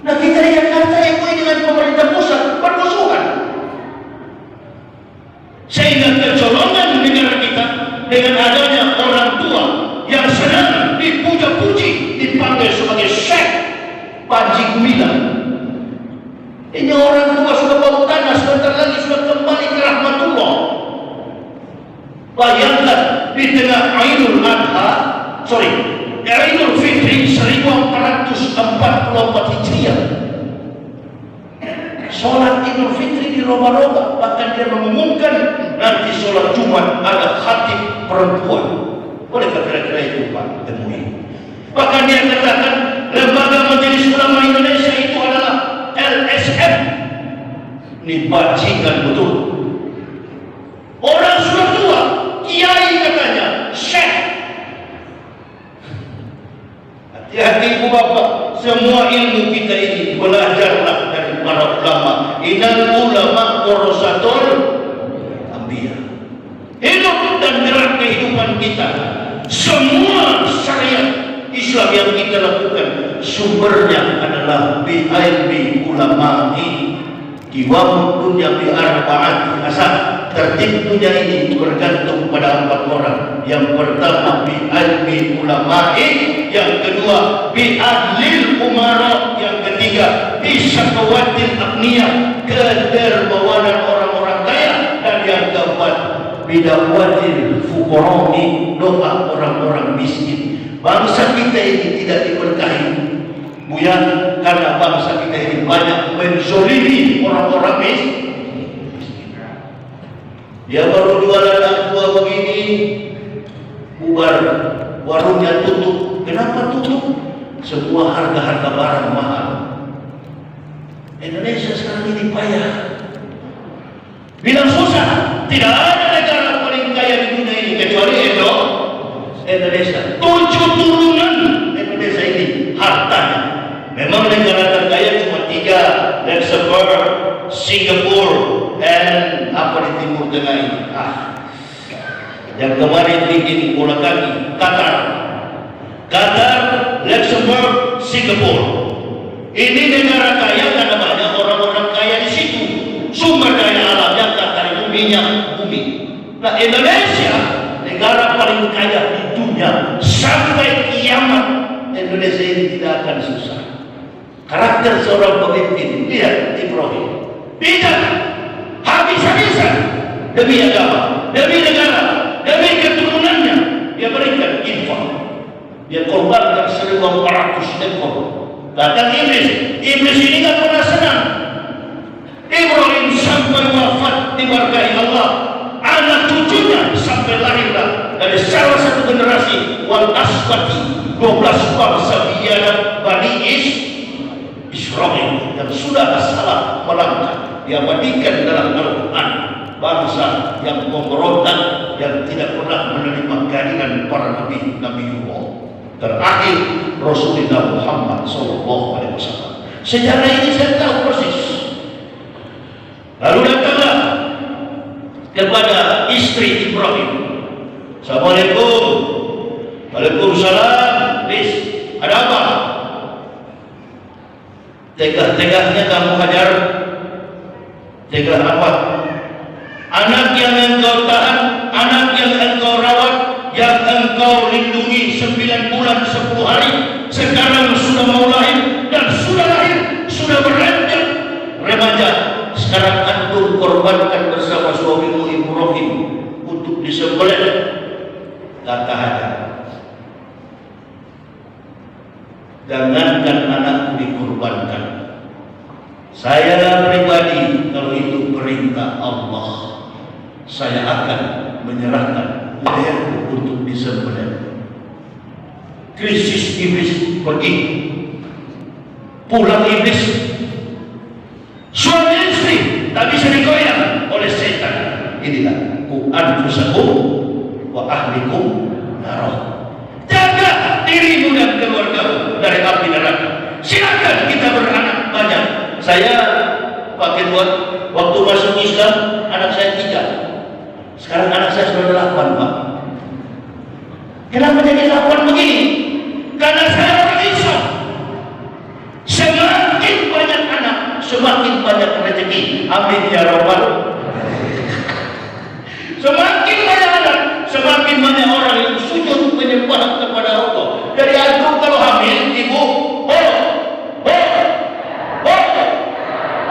A: Nah kita di Jakarta MUI dengan pemerintah pusat bermusuhan. Sehingga kecolongan negara kita dengan adanya orang tua yang senang dipuja-puji dipanggil sebagai Syekh Panji Gumilang. Ini orang tua sudah bau tanah, sebentar lagi sudah kembali ke rahmatullah. Bayangkan di tengah Aidul Fitri 1444 Hijriah. Sholat Idul Fitri di roba-roba, bahkan dia mengumumkan nanti sholat Jumat ada khatib perempuan. Bolehkah kira-kira itu Pak MUI? Bahkan dia katakan lembaga Majelis Ulama Indonesia itu adalah LSM. Ini bajingan betul. Orang sudah tua, kiai katanya, syekh. Hati-hati ibu bapak, semua ilmu kita ini belajarlah dari para ulama. Innal ulama warasatul anbiya. Hidup dan gerak kehidupan kita, semua syariat Islam yang kita lakukan sumbernya adalah bi'ilmi ulama'i. Kiwam dunia bi'arba'ati asal. Tertib dunia ini bergantung pada 4 orang. Yang pertama bi'ilmi ulama'i, yang kedua bi'adlil umara, yang ketiga bisyakawatil agniya, kedermawanan orang-orang kaya, dan yang keempat bidakwatil fuqara'i, doa orang-orang miskin. Bangsa kita ini tidak diberkahi, Buya, karena bangsa kita ini banyak menzolimi orang-orang miskin. Dia baru jualan aqua begini, bubar, warungnya tutup. Kenapa tutup? Semua harga-harga barang mahal. Indonesia sekarang ini payah. Bilang susah, tidak ada negara paling kaya di dunia ini kecuali Indonesia. 7 turunan Indonesia ini hartanya. Memang negara terkaya cuma 3, Luxembourg, Singapura, dan apa di Timur Tengah ini. Yang kemarin bikin bola kaki, Qatar, Luxembourg, Singapura. Ini negara kaya karena banyak orang-orang kaya di situ. Sumber daya alamnya Qatar itu minyak bumi. Nah Indonesia negara paling kaya di dunia, sampai kiamat Indonesia ini tidak akan susah. Karakter seorang pemimpin, lihat Ibrahim, tidak habis-habisan demi agama, demi negara, demi keturunannya. Dia berikan infak, dia korbankan 1.400 ekor. Datang iblis ini tak pernah senang. Ibrahim sampai wafat diberkahi Allah, anak cucunya sampai lahirlah dari salah satu generasi wal asbati, 12 bangsa biada Bani Israel yang sudah salah melangkah diabadikan dalam Al-Quran. Bangsa yang memberontak, yang tidak pernah menerima kehadiran para nabi Allah. Terakhir Rasulullah Muhammad SAW. Sejarah ini saya tahu persis. Lalu datanglah kepada istri Ibrahim. Assalamualaikum. Waalaikumsalam. Bis, ada apa? Tegah-tegahnya kamu hajar. Tegah apa? Anak yang engkau tahan, anak yang engkau rawat, yang engkau lindungi 9 bulan 10 hari, sekarang sudah mau lahir, jangankan anakku dikorbankan. Saya pribadi, kalau itu perintah Allah, saya akan menyerahkan leherku untuk disembelih. Krisis iblis pergi, pulang iblis. Suami istri tak bisa digoyang oleh setan. Inilah ku anfusakum wa ahlikum narah. Jaga dirimu dan keluargamu dari api neraka. Silakan kita beranak banyak. Saya pakai buat waktu masuk Islam, anak saya 3. Sekarang anak saya sudah 8, Pak. Kenapa jadi 8 begini? Karena saya orang Islam. Semakin banyak anak, semakin banyak rezeki. Amin ya rabbal. Semakin banyak anak, semakin banyak orang yang sujud menyembah kepada Allah. Dari antum kalau hamil, ibu,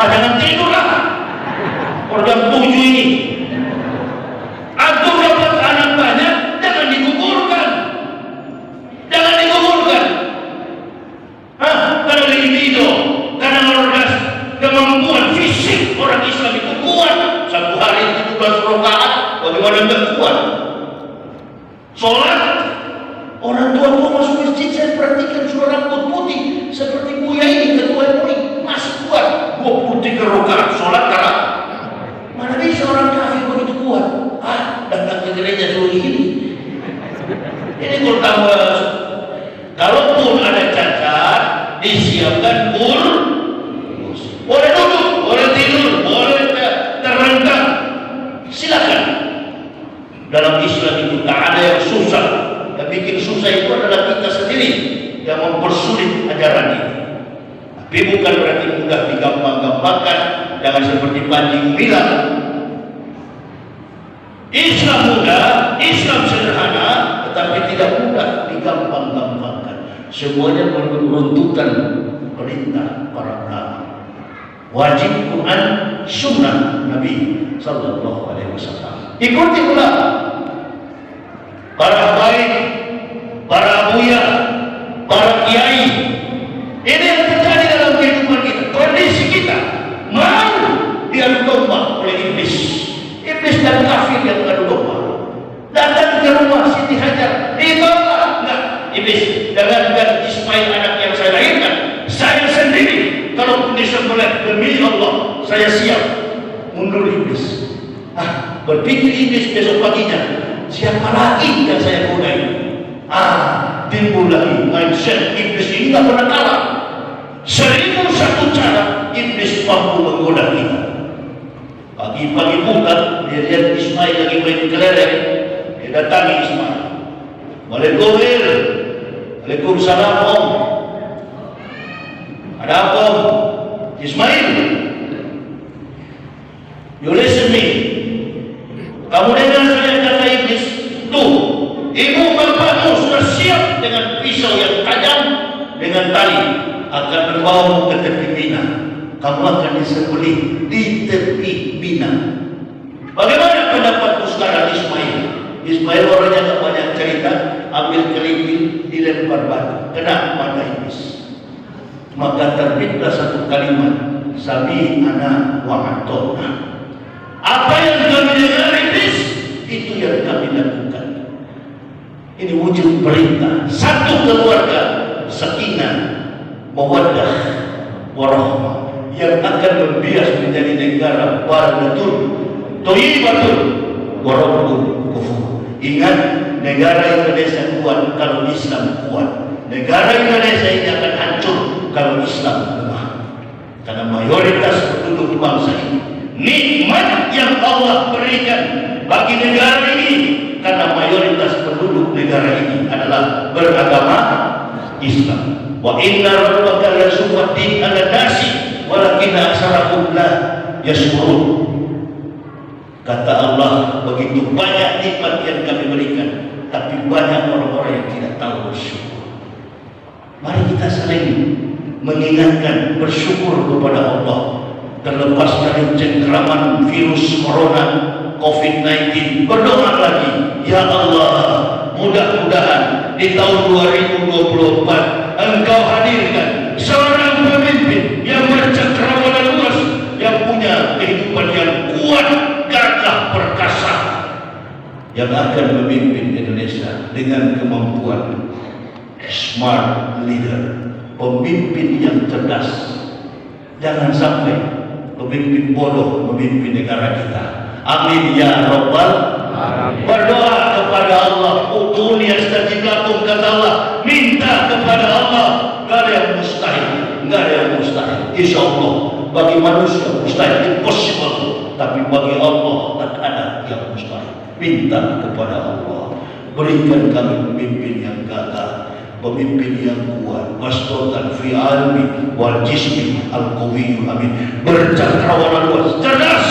A: jangan tidur lah. Jam 7 ini. Antum dapat anak banyak, jangan digugurkan. Jangan digugurkan. Karena libido, karena orgas, kemampuan fisik orang Islam itu kuat. 1 hari 17 rakaat, bagaimana enggak kuat? Sholat, orang tua masuk masjid, saya perhatikan sudah rambut putih seperti Buya ini, ketua MUI, masih kuat 23 rakaat sholat kalah. Mana bisa orang kafir begitu kuat? Datang ke gereja suruh ini. Ini kalau tambah, kalaupun ada cacat, disiapkan kursi. Boleh duduk, boleh tidur, boleh terlentang. Silakan. Dalam Islam itu tak ada yang susah. Yang bikin susah itu adalah kita sendiri yang mempersulit ajaran ini. Tapi bukan berarti mudah digampang-gampangkan. Jangan seperti Panji Gumilang. Islam mudah, Islam sederhana, tetapi tidak mudah digampang-gampangkan. Semuanya menuntutan perintah para nabi. Wajib Quran, sunnah Nabi Sallallahu Alaihi Wasallam. Ikuti ulama, para baik, para buya, para kiai. Ini yang terjadi dalam kehidupan kita. Kondisi kita mau diadu domba oleh iblis. Iblis dan kafir yang mengadu domba. Datang ke rumah Siti Hajar, ditolak. Enggak, iblis, jangankan Ismail anak yang saya lahirkan, saya sendiri kalau disembelih demi Allah, saya siap. Mundur iblis. Berpikir iblis besok paginya, siapa lagi yang saya godai? Timbul lagi mindset iblis ini tak pernah kalah. 1001 cara iblis mampu menggoda kita. Pagi-pagi buta, dia lihat Ismail lagi main kelereng, dia datangi Ismail. Waalaikumsalam Om. Ada apa Om? Ismail, you listen me. Kamu dengar saya kata iblis? Tuh, ibu bapakmu sudah siap dengan pisau yang tajam, dengan tali, akan membawamu ke tepi Mina. Kamu akan disembelih di tepi Mina. Bagaimana pendapatmu sekarang Ismail? Ismail orangnya tak banyak cerita, ambil kerikil, dilempar batu, kena mata iblis. Maka terbitlah satu kalimat, Sami ana wa atona. Apa yang kami dengar iblis, itu yang kami lakukan. Ini wujud perintah. Satu keluarga, sakinah, mawaddah, warahmah, yang akan membias menjadi negara baldatun thayyibatun wa rabbul ghafur. Ingat, negara Indonesia kuat kalau Islam kuat. Negara Indonesia ini akan hancur kalau Islam lemah. Karena mayoritas penduduk bangsa ini, nikmat yang Allah berikan bagi negara ini, karena mayoritas penduduk negara ini adalah beragama Islam. Wa inna rabbaka lasufadin ala nasi walakinna aktsarahum la yashkurun. Kata Allah, begitu banyak nikmat yang kami berikan, tapi banyak orang-orang yang tidak tahu bersyukur. Mari kita saling mengingatkan bersyukur kepada Allah. Terlepas dari cengkraman virus corona COVID-19, berdoa lagi, ya Allah, mudah-mudahan di tahun 2024 Engkau hadir akan memimpin Indonesia dengan kemampuan smart leader, pemimpin yang cerdas. Jangan sampai pemimpin bodoh memimpin negara kita. Amin ya rabbal alamin. Berdoa kepada Allah, ud'uni astajib lakum, kata Allah, minta kepada Allah, enggak ada yang mustahil, enggak ada yang mustahil. Insyaallah bagi manusia mustahil, impossible, tapi bagi Allah tak ada yang mustahil. Minta kepada Allah, berikan kami pemimpin yang gagah, pemimpin yang kuat, wasdotan fi almi wal jismi al-qawiyyu, amin. Bercakrawala luas, cerdas.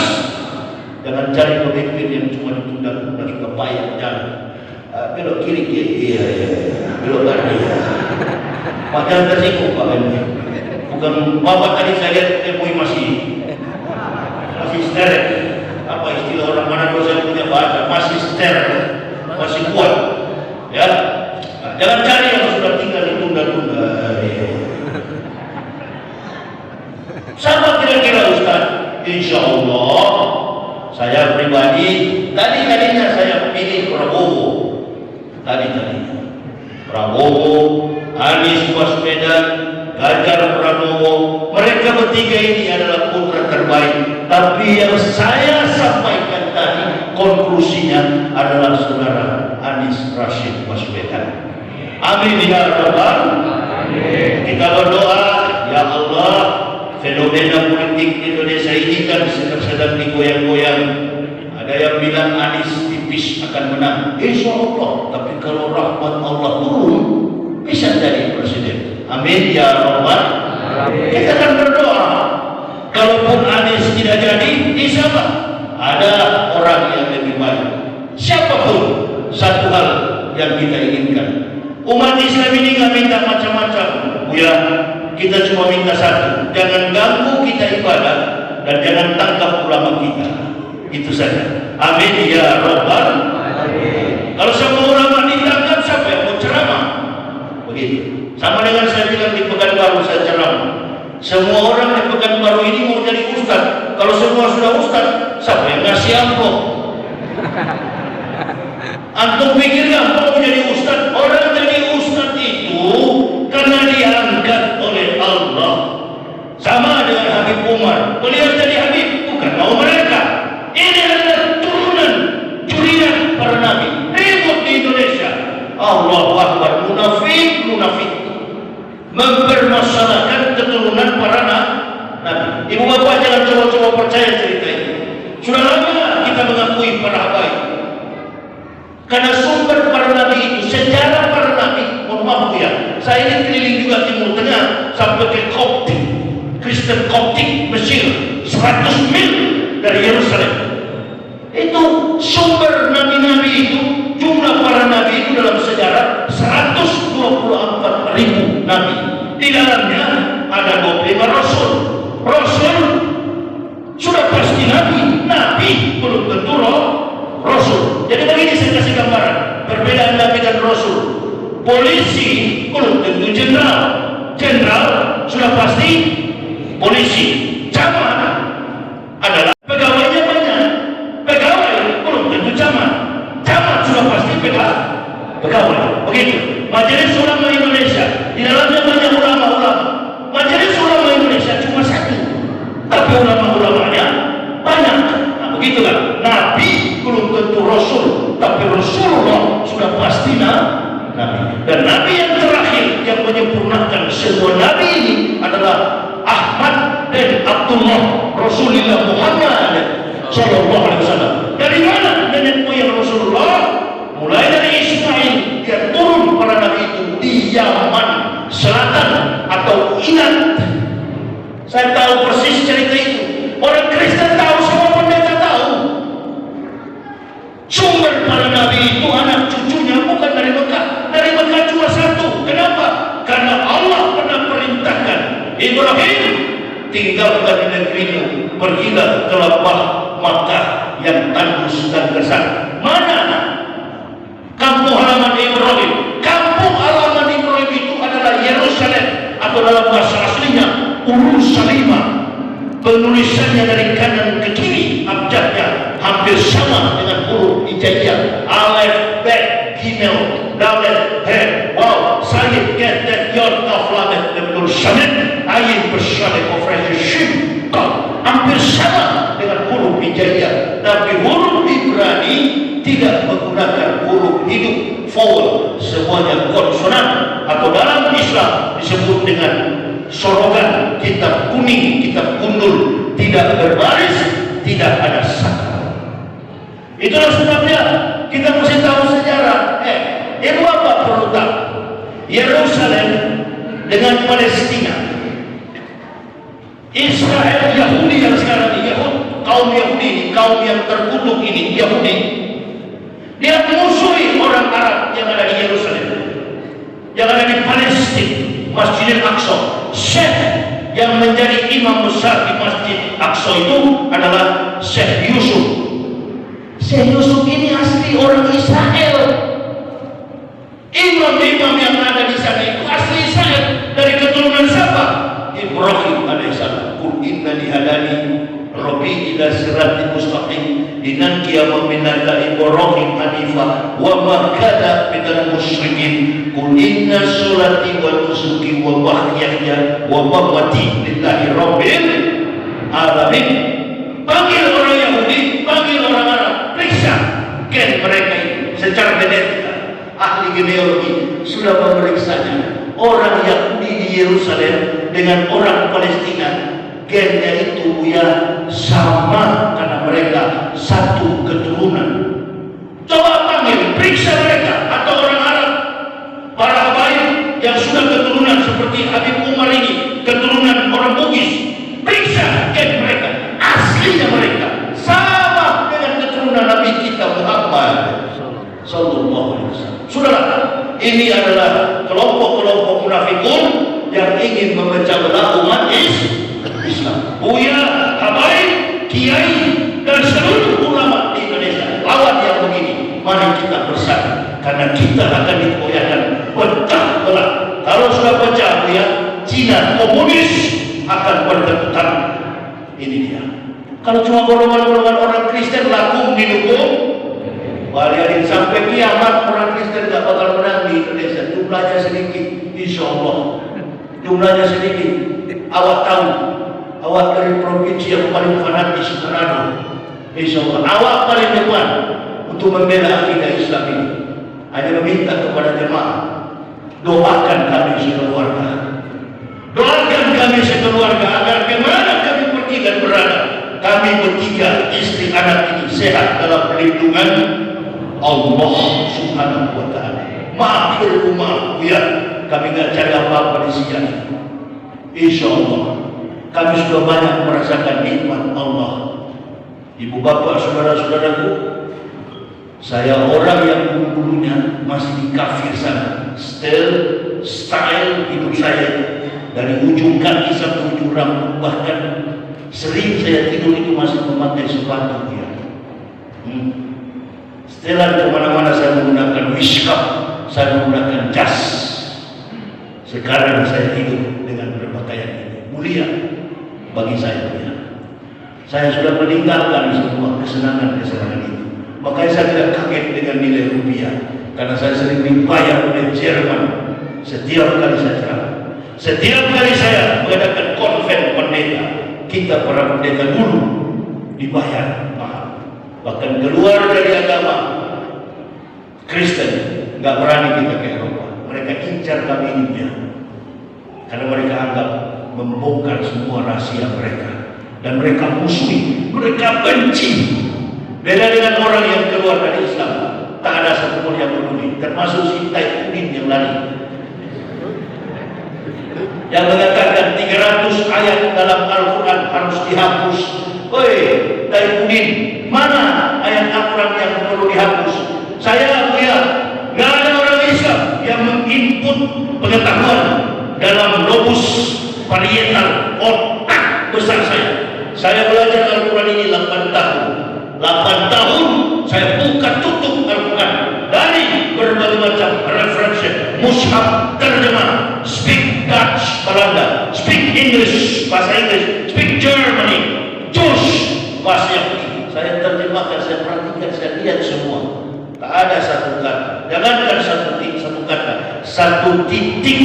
A: Jangan cari pemimpin yang cuma ditunda-tunda, sudah payah jalan. Belok kiri, iya, belok kanan, iya. Pak jangan tersinggung Pak ini. Bukan Bapak tadi saya lihat MUI masih steril. Apa istilah orang Manado, saya punya bahasa, masih steril, masih kuat. Ya, nah, jangan cari yang sudah tinggal ditunda-tunda. Siapa kira-kira Ustaz? Insya Allah saya pribadi tadinya saya pilih Prabowo. Tadinya Prabowo, Anies Baswedan, Ganjar Pranowo, mereka bertiga ini adalah putra terbaik. Tapi yang saya sampaikan tadi konklusinya adalah saudara Anies Rashid Baswedan. Amin ya rabbal alamin. Kita berdoa, ya Allah, fenomena politik Indonesia ini kan sedang digoyang-goyang. Ada yang bilang Anies tipis akan menang, insya Allah. Tapi kalau rahmat Allah turun, bisa jadi presiden. Amin ya rabbal alamin. Kita akan berdoa. Kalaupun Anies tidak jadi, insya Allah ada orang yang lebih baik. Siapapun, satu hal yang kita inginkan. Umat Islam ini nggak minta macam-macam, ya. Kita cuma minta satu, jangan ganggu kita ibadah dan jangan tangkap ulama kita. Itu saja. Amin ya rabbal alamin. Kalau semua ulama ditangkap, siapa yang mau ceramah? Begitu. Sama dengan saya bilang di Pekanbaru saya ceramah. Semua orang di Pekanbaru ini mau jadi ustaz. Kalau semua sudah ustaz, siapa yang ngasih amplop? Antum pikir nggak mau jadi ustaz? Orang jadi ustaz itu karena diangkat oleh Allah. Sama dengan Habib Umar, beliau jadi Habib bukan mau mereka. Ini adalah turunan curian para nabi. Ribut di Indonesia. Allahu Akbar, munafik mempermasalahkan keturunan para nabi. Ibu bapak jangan coba-coba percaya cerita ini. Sudah lama kita mengakui para habaib. Karena sumber para nabi itu, sejarah para nabi, mohon maaf ya, saya ini keliling juga Timur Tengah sampai ke Koptik, Kristen Koptik, Mesir, 100 mil dari Yerusalem. Itu sumber nabi-nabi itu, jumlah para nabi itu dalam sejarah 124.000 nabi. Di dalamnya ada 25 rasul. Rasul sudah pasti nabi, nabi belum tentu rasul. Jadi begini saya kasih gambaran perbedaan nabi dan rasul. Polisi belum tentu jenderal, jenderal sudah pasti polisi. Camat adalah pegawainya banyak, pegawai belum tentu camat, camat sudah pasti pegawai. Begitu. Majelis Ulama Indonesia, di dalamnya banyak ulama-ulama. Majelis Ulama Indonesia cuma satu, tapi ulama-ulamanya banyak. Nah, begitu kan? Nabi belum tentu rasul, tapi Rasulullah sudah pasti nabi. Dan nabi yang terakhir yang menyempurnakan semua nabi ini adalah Ahmad dan Abdullah Rasulullah Muhammad sallallahu alaihi wasallam. Dari mana nenek moyang Rasulullah? Mulai dari Ismail dia turun para nabi itu di Yaman Selatan atau Irak. Saya tahu persis cerita itu. Orang Kristen tahu, semua pendeta tahu. Sumber para nabi itu anak cucunya bukan dari Mekah. Dari Mekah cuma satu. Kenapa? Karena Allah pernah perintahkan Ibrahim, tinggalkan negerimu, pergilah ke lembah Makkah yang tandus dan gersang. Mana kampung halaman Ibrahim? Kampung halaman Ibrahim itu adalah Yerusalem, atau dalam bahasa aslinya Urushalima. penulisannya dari kanan ke kiri, abjadnya hampir sama dengan huruf hijaiyah. Alef, Bet, Gimel, Dalet, He, Waw, Sayyid, Get, Det, Yod, Kaf, Lamet, Nun, Shamit, Ayin, Bersyadek, Ofresi, Shim, Kaf, hampir sama dengan huruf hijaiyah. Tapi huruf Ibrani tidak menggunakan huruf hidup, vowel, semuanya konsonan, atau dalam Islam disebut dengan sorogan, kitab kuning, kitab gundul, tidak berbaris, tidak ada sakral. Itulah sebabnya kita mesti tahu sejarah. Itu apa perlu tahu? Yerusalem dengan Palestina, Israel, Yahudi yang sekarang ini, kaum Yahudi, kaum yang terkutuk ini, Yahudi, dia musuhi orang Arab yang ada di Yerusalem, yang ada di Palestina, Masjidil Aqsa. Syekh yang menjadi imam besar di Masjid Aqsa itu adalah Syekh Yusuf. Syekh Yusuf ini asli orang Israel. Imam-imam yang ada di sana itu asli Israel. Dari keturunan siapa? Ibrahim alaihissalam. Qul innani hadani Rabbi ila siratin mustaqim dinan qiyamah minata Ibrahim hanifa wa ma kana minal musyrikin. Qul inna sholati wa nusuki wa mahyaya wa mamati lillahi rabbil alamin. Panggil orang Yahudi, panggil orang Arab, periksa gen mereka ini secara genetika. Ahli genealogi sudah memeriksanya. Orang Yahudi di Yerusalem dengan orang Palestina, gennya itu ya sama karena mereka satu keturunan. Coba panggil, periksa mereka, atau orang Arab, para habaib yang sudah keturunan seperti Habib Umar ini, keturunan orang Bugis, periksa gen mereka, aslinya mereka sama dengan keturunan Nabi kita Muhammad sallallahu alaihi wasallam. Saudara, ini adalah kelompok-kelompok munafikun yang ingin memecah belah umat Islam. Buya, habaib, kiai, dan seluruh ulama di Indonesia lawan yang begini. Mari kita bersatu, karena kita akan dikoyakkan pecah belah. Kalau sudah pecah ya, Cina komunis akan berdebutan. Ini dia. Kalau cuma golongan-golongan orang Kristen laku didukung, baliarin sampai kiamat orang Kristen gak bakal menang di Indonesia. Jumlahnya sedikit, insya Allah. Jumlahnya sedikit. Awak tahu, awak dari provinsi yang paling fanatis, Manado. Insya Allah, awak paling depan untuk membela akidah Islam ini. Hanya meminta kepada jemaah, doakan kami sekeluarga. Doakan kami sekeluarga agar kemana kami pergi dan berada, kami bertiga, istri anak ini sehat dalam perlindungan Allah Subhanahu wa ta'ala. Maafir rumah ya, kami gak cari apa-apa di sini. Insya Allah kami sudah banyak merasakan nikmat Allah. Ibu bapak, saudara-saudaraku, saya orang yang dulunya masih di kafir sana. Style hidup saya dari ujung kaki sampai ujung rambut, bahkan sering saya tidur itu masih memakai sepatu ya. Setelah kemana-mana saya menggunakan wishcup, saya menggunakan jas. Sekarang saya hidup dengan berpakaian ini, mulia bagi saya ya. Saya sudah meninggalkan semua kesenangan-kesenangan itu. Makanya saya tidak kaget dengan nilai rupiah, karena saya sering dibayar oleh Jerman setiap kali saya ceramah. Setiap kali saya mengadakan konven pendeta, kita para pendeta dulu dibayar mahal. Bahkan keluar dari agama Kristen nggak berani kita ke Eropa. Mereka incar kami ini ya, karena mereka anggap membongkar semua rahasia mereka, dan mereka musuhi, mereka benci. Beda dengan orang yang keluar dari Islam, tak ada satupun yang peduli, termasuk si Taifuddin yang lari, yang mengatakan 300 ayat dalam Al-Quran harus dihapus. Woi Taifuddin, mana ayat Al-Quran yang perlu dihapus? Saya punya, nggak ada orang Islam yang menginput pengetahuan dalam lobus parietal otak besar saya. Saya belajar Al-Quran ini 8 tahun. 8 tahun saya buka tutup Al-Quran dari berbagai macam referensi, mushaf, terjemah, speak Dutch, Belanda, speak English, bahasa Inggris, speak Germany, bahasa Yahudi. Saya terjemahkan, saya perhatikan, saya lihat semua. Tak ada satu kata. Jangankan satu kata, satu titik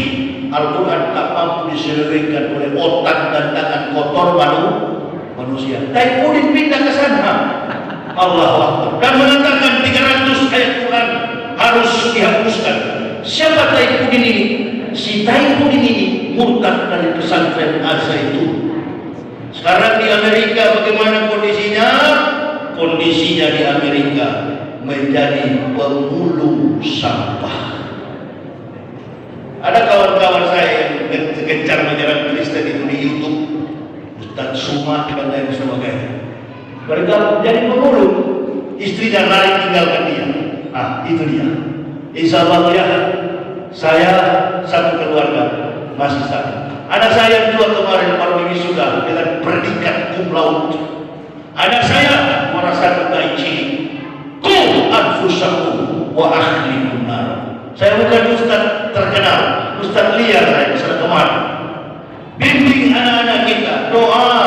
A: Al-Quran tak mampu diselewengkan oleh otak dan tangan kotor manusia. Tapi pun dipindah ke sana. Allahu Akbar. Dan mengatakan 300 ayat Quran harus dihapuskan. Siapa Taifudin ini? Si Taifudin ini murtad dari pesantren Al-Zaitun. Sekarang di Amerika bagaimana kondisinya? Kondisinya di Amerika menjadi pemulung sampah. Ada kawan-kawan saya yang gencar menyerang Kristen itu di YouTube, Ustaz Suma dan lain sebagainya. Mereka jadi pemulung, istrinya lari tinggalkan dia. Itu dia. Insya Allah ya, saya satu keluarga masih sakit. Anak saya dua kemarin baru wisuda dengan predikat cum laude. Anak saya merasakan gaji. Qu anfusakum wa ahlikum nar. Saya bukan ustaz terkenal, ustaz liar saya besar kemarin. Bimbing anak-anak kita, doa,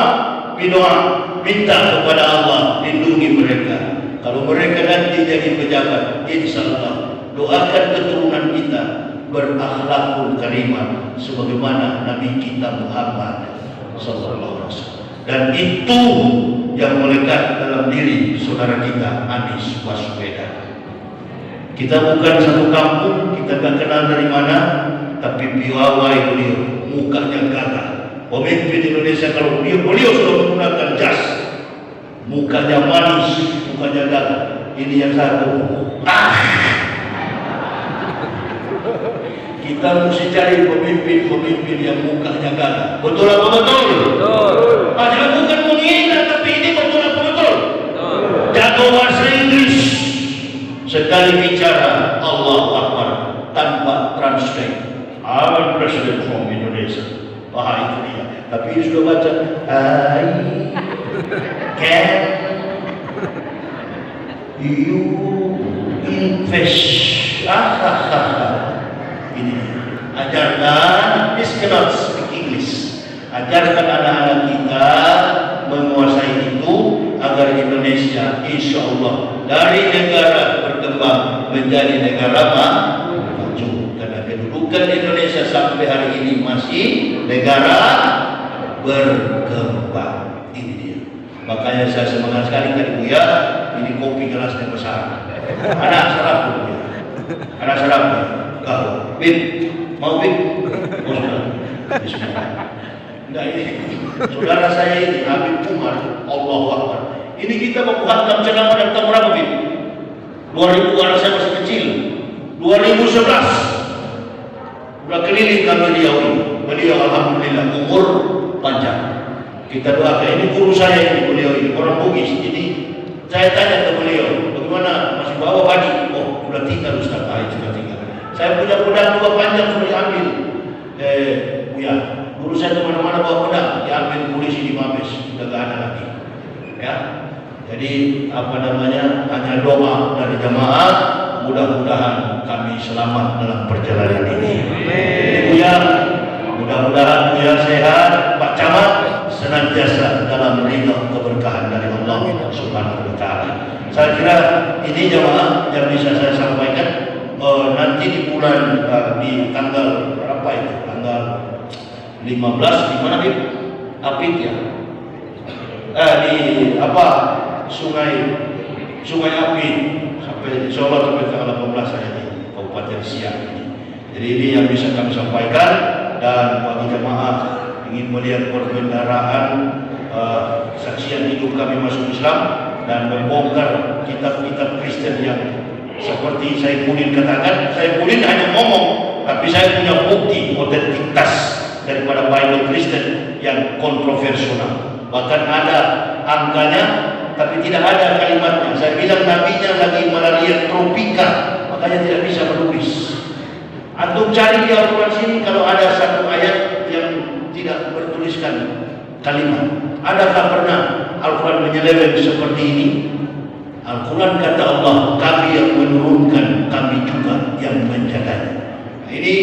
A: minta kepada Allah lindungi mereka. Kalau mereka nanti jadi pejabat, insya Allah doakan keturunan kita berakhlakul karimah sebagaimana Nabi kita Muhammad sallallahu alaihi wasallam. Dan itu yang melekat dalam diri saudara kita Anies Baswedan. Kita bukan satu kampung, kita tak kenal dari mana, tapi piawai beliau, mukanya gagah. Pemimpin Indonesia kalau beliau sudah menggunakan jas, mukanya manis, mukanya gagah. Ini yang satu. Kita mesti cari pemimpin yang mukanya gagah. Betul apa betul? Betul. Padahal bukan menghina, tapi ini betul apa betul? Betul. Jago bahasa Inggris. Sekali bicara Allah Akbar tanpa translate. I'm President from Indonesia. Itu dia. Tapi dia sudah baca. I can you invest. Ini ajarkan. This cannot speak English. Ajarkan anak-anak kita menguasai itu agar Indonesia insya Allah dari negara berkembang menjadi negara maju. Karena kedudukan Indonesia sampai hari ini masih negara berkembang. Ini dia. Makanya saya semangat sekali tadi Buya. Ini kopi gelasnya besar. Anak sarap ya. Anak sarap ya. Kau, Bib, mau Bib? Oh sudah. Bismillah. Nah ini saudara saya ini Habib Umar, Allahu Akbar. Ini kita mau hantam ceramah dan tahun berapa Bib? 2000, anak saya masih kecil. 2011 udah keliling kami Riau ini. Beliau alhamdulillah umur panjang. Kita doakan. Ini guru saya ini, beliau ini orang Bugis. Ini saya tanya ke beliau, bagaimana masih bawa badi? Oh sudah tinggal Ustaz, sudah tinggal. Saya punya pedang dua panjang sudah diambil. Buya, guru saya kemana-mana bawa pedang, diambil polisi di Mabes, sudah gak ada lagi. Ya, jadi apa namanya? Hanya doa dari jamaah, mudah-mudahan kami selamat dalam perjalanan ini. Buya, mudah-mudahan Buya sehat, Pak Camat senantiasa dalam ridha keberkahan dari Allah Subhanahu Wa Taala. Saya kira ini jamaah yang bisa saya sampaikan. Nanti di bulan di tanggal berapa itu? Tanggal 15 di mana Bib? Apit ya? Di apa? Sungai Apit sampai Solo sampai tanggal 18 saya di Kabupaten Siak ini. Jadi ini yang bisa kami sampaikan. Dan bagi jemaah ingin melihat perbendaharaan saksian hidup kami masuk Islam dan membongkar kitab-kitab Kristen yang seperti Saifudin katakan, Saifudin hanya ngomong, tapi saya punya bukti otentitas daripada Bible Kristen yang kontroversial. Bahkan ada angkanya, tapi tidak ada kalimatnya. Saya bilang nabinya lagi malaria tropika, makanya tidak bisa menulis. Antum cari di Al-Quran sini kalau ada satu ayat yang tidak bertuliskan kalimat. Adakah pernah Al-Quran menyeleweng seperti ini? Al-Quran kata Allah, kami yang menurunkan, kami juga yang menjaganya. Nah, ini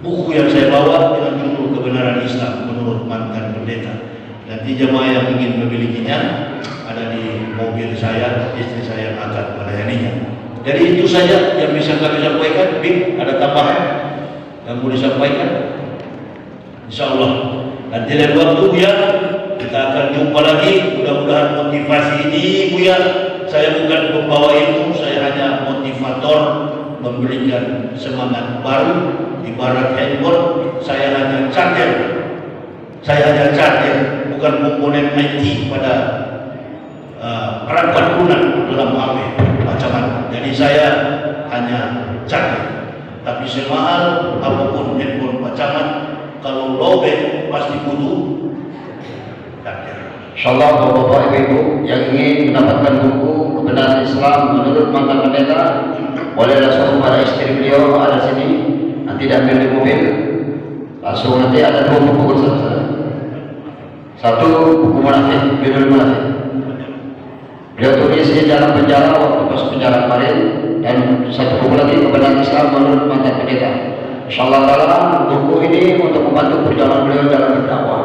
A: buku yang saya bawa dengan judul Kebenaran Islam menurut mantan pendeta. Nanti jemaah yang ingin memilikinya ada di mobil saya, istri saya yang akan melayaninya. Jadi itu saja yang bisa kami sampaikan. Bing, ada tambahan yang mau disampaikan? Insya Allah nanti lain waktu ya kita akan jumpa lagi. Mudah-mudahan motivasi ini Buya, saya bukan pembawa ilmu, saya hanya motivator, memberikan semangat baru. Ibarat handphone, saya hanya charger, bukan komponen IT pada perangkat lunak dalam HP macam-macam. Jadi saya hanya charger, tapi semahal apapun handphone macam-macam, kalau lowbat pasti butuh charger.
C: Insyaallah Bapak Ibu yang ingin mendapatkan buku kebenaran Islam menurut mantan pendeta, boleh langsung pada istri beliau ada sini, nanti diambil di mobil. Langsung nanti ada 2 buku bersama. Satu buku munafik, judul munafik. Beliau tulis di dalam penjara waktu masuk penjara kemarin, dan satu buku lagi kebenaran Islam menurut mantan pendeta. Insyaallah taala buku ini untuk membantu perjalanan beliau dalam berdakwah.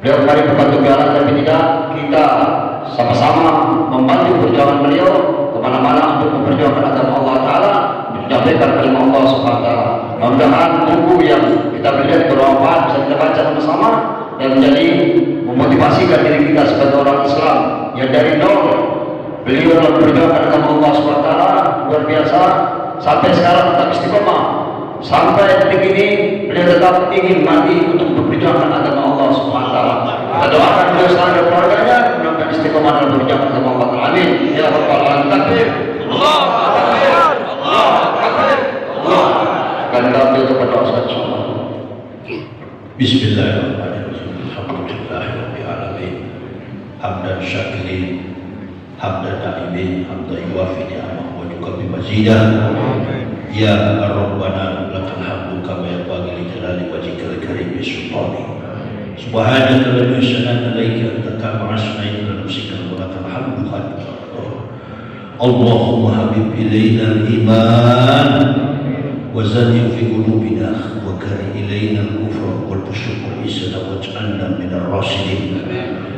C: Beliau kemarin membantu jalan, tapi tidak kita sama-sama membantu perjuangan beliau kemana-mana untuk memperjuangkan agama Allah Taala, menyampaikan kalimat Allah Subhanahu Wa Taala. Mudah-mudahan buku yang kita beli bermanfaat bisa kita baca sama-sama dan menjadi memotivasikan diri kita sebagai orang Islam yang dari nol beliau memperjuangkan agama Allah Subhanahu Wa Taala luar biasa sampai sekarang tetap istiqomah. Sampai detik ini beliau tetap ingin mati untuk memperjuangkan agama Allah Subhanahu Wa Taala. Kita doakan beliau sekarang dan keluarganya mudah-mudahan istiqomah dalam berjuang agama Allah Taala. Amin. Ya Rabbal Alamin. Takbir. Allahu Akbar. Allahu Akbar. Allah. Akan kami berdoa insyaallah.
A: Bismillahirrahmanirrahim. Alhamdulillahirabbil alamin. Hamdan syakirin, hamdan na'imin, hamdan yuwafi ni'amahu wa yukafi mazidah. Ya Rabbana lakal hamdu kama yanbaghi li jalali wajhikal karim bi sultani. Subhanaka la ilaha illa anta kama asnaita li nafsika wa lakal hamdu hatta. Allahumma habib ilayna al-iman wa zayyih fi qulubina wa kari ilayna al-kufra wal fusuq wal isyan waj'alna min ar-rasyidin.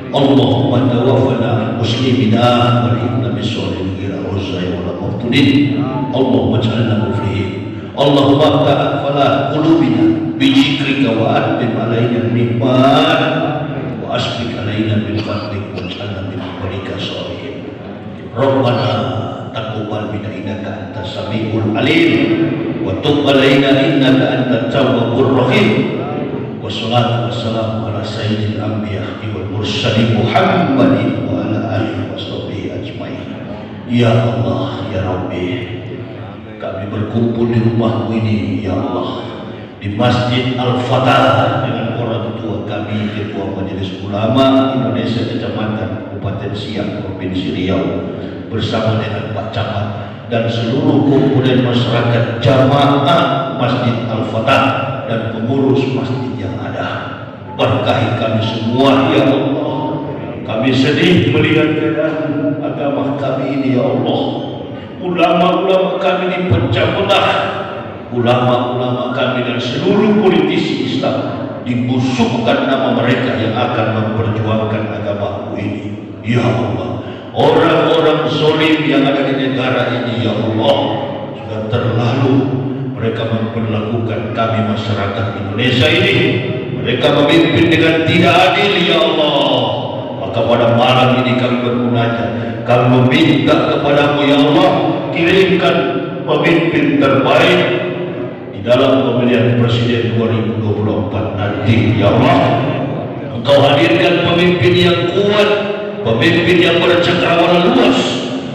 A: Allahumma tawaffana muslimina wa inna bis-solihin ghayra uzai wa la maftunin. Allahumma ja'alna muflihin. Allahumma ta'ala qulubina bi dzikrika wa adbim alaina ni'mat wa asbik alaina bil fadlik wa ja'alna min ibadika sholihin. Rabbana taqabbal minna innaka antas samiul alim wa tub alaina innaka antat tawwabur rahim. Wassalatu wassalamu ala sayyidil anbiya wal mursalin Muhammadin wa ala alihi washabihi ajmain. Ya Allah, ya Rabbi, kami berkumpul di rumahmu ini, ya Allah, di Masjid Al-Fatah dengan orang tua kami, Ketua Majelis Ulama Indonesia Kecamatan Kabupaten Siak Provinsi Riau, bersama dengan Pak Camat dan seluruh kumpulan masyarakat jamaah Masjid Al-Fatah dan pengurus masjid yang ada. Berkahi kami semua, ya Allah. Kami sedih melihat keadaan agama kami ini, ya Allah. Ulama-ulama kami dipecah belah, ulama-ulama kami dan seluruh politisi Islam dibusukkan nama mereka yang akan memperjuangkan agama ini, ya Allah. Orang-orang zalim yang ada di negara ini, ya Allah, sudah terlalu mereka memperlakukan kami masyarakat Indonesia ini. Mereka memimpin dengan tidak adil, ya Allah. Maka pada malam ini kami bermunajat, kami meminta kepadamu, ya Allah, kirimkan pemimpin terbaik di dalam pemilihan presiden 2024 nanti, ya Allah. Engkau hadirkan pemimpin yang kuat, pemimpin yang bercakrawala luas,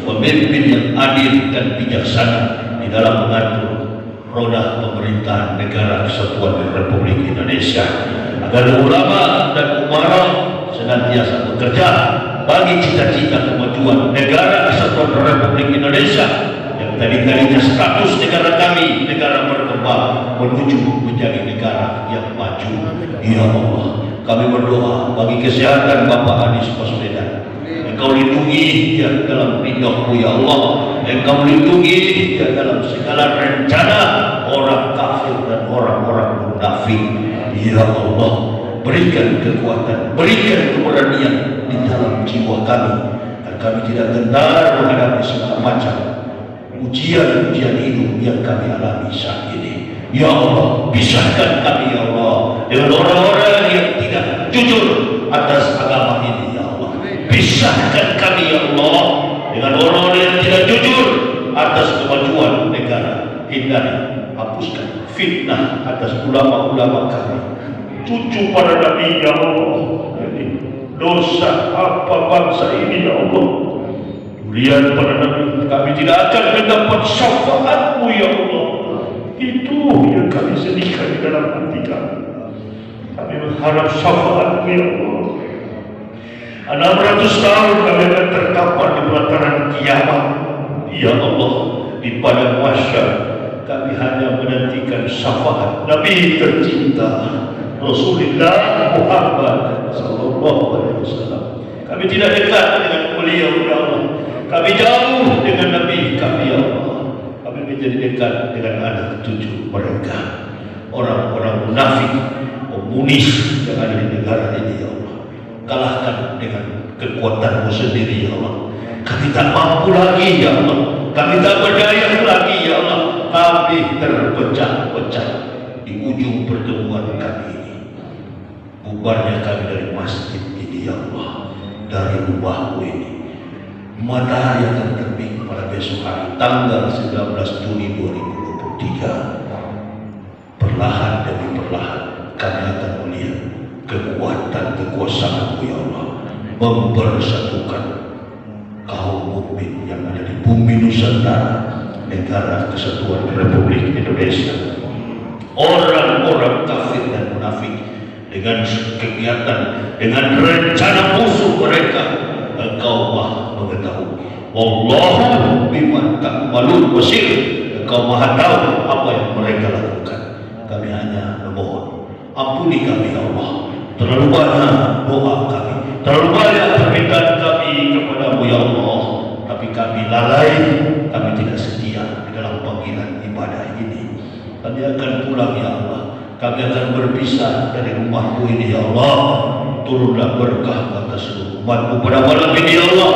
A: pemimpin yang adil dan bijaksana di dalam mengatur roda pemerintahan negara kesatuan Republik Indonesia, agar ulama dan umara senantiasa bekerja bagi cita-cita kemajuan negara kesatuan Republik Indonesia yang tadinya status negara kami negara berkembang menuju menjadi negara yang maju. Ya Allah, kami berdoa bagi kesehatan Bapak Anies Baswedan. Engkau lindungi dia dalam ridho-Mu, ya Allah. Engkau lindungi dia dalam segala rencana orang kafir dan orang-orang munafik, ya Allah. berikan kekuatan, berikan keberanian di dalam jiwa kami, dan kami tidak gentar menghadapi segala macam ujian-ujian hidup yang kami alami saat ini. Ya Allah, pisahkan kami ya Allah dengan orang-orang yang tidak jujur atas agama ini ya Allah. Pisahkan kami ya Allah dengan orang-orang yang tidak jujur atas kemajuan negara. Hindari, hapuskan fitnah atas ulama-ulama kami, cucu para nabi ya Allah. Jadi dosa apa bangsa ini ya Allah? Lihat para nabi, kami tidak akan mendapat syafaat-Mu ya Allah. Itu yang kami sedihkan di dalam hati kami. Kami mengharap syafaat-Mu ya Allah. 600 tahun kami akan terkapar di pelataran kiamat ya Allah. Di padang mahsyar kami hanya menantikan syafaat Nabi tercinta Rasulullah Muhammad sallallahu alaihi wasallam. Kami tidak dekat dengan beliau ya Allah. Kami jauh dengan Nabi kami ya Allah. Kami menjadi dekat dengan anak cucu mereka, orang-orang munafik, komunis yang ada di negara ini ya Allah. Kalahkan dengan kekuatan-Mu sendiri ya Allah. Kami tak mampu lagi ya Allah. Kami tak berdaya lagi ya Allah. Kami terpecah-pecah di ujung pertemuan kami ini. Bubarnya kami dari masjid ini ya Allah, dari rumah-Mu ini. Matahari akan terbit pada besok hari tanggal 19 Juni 2023. Perlahan demi perlahan kami akan melihat kekuatan kekuasaan-Mu ya Allah mempersatukan kaum mukmin yang ada di bumi Nusantara, negara kesatuan Republik Indonesia. Orang-orang kafir dan munafik dengan kegiatan, dengan rencana musuh mereka, Engkau Maha mengetahui. Wallahu bima ta'malun basir. Engkau Maha tahu apa yang mereka lakukan. Kami hanya memohon, ampuni kami ya Allah. Terlalu banyak doa kami, terlalu banyak permintaan kami kepada-Mu ya Allah. Tapi kami lalai, kami tidak setia di dalam panggilan ibadah ini. Kami akan pulang ya Allah. Kami akan berpisah dari rumah-Mu ini ya Allah. Turunlah berkah atas seluruh umat-Mu pada malam ini ya Allah.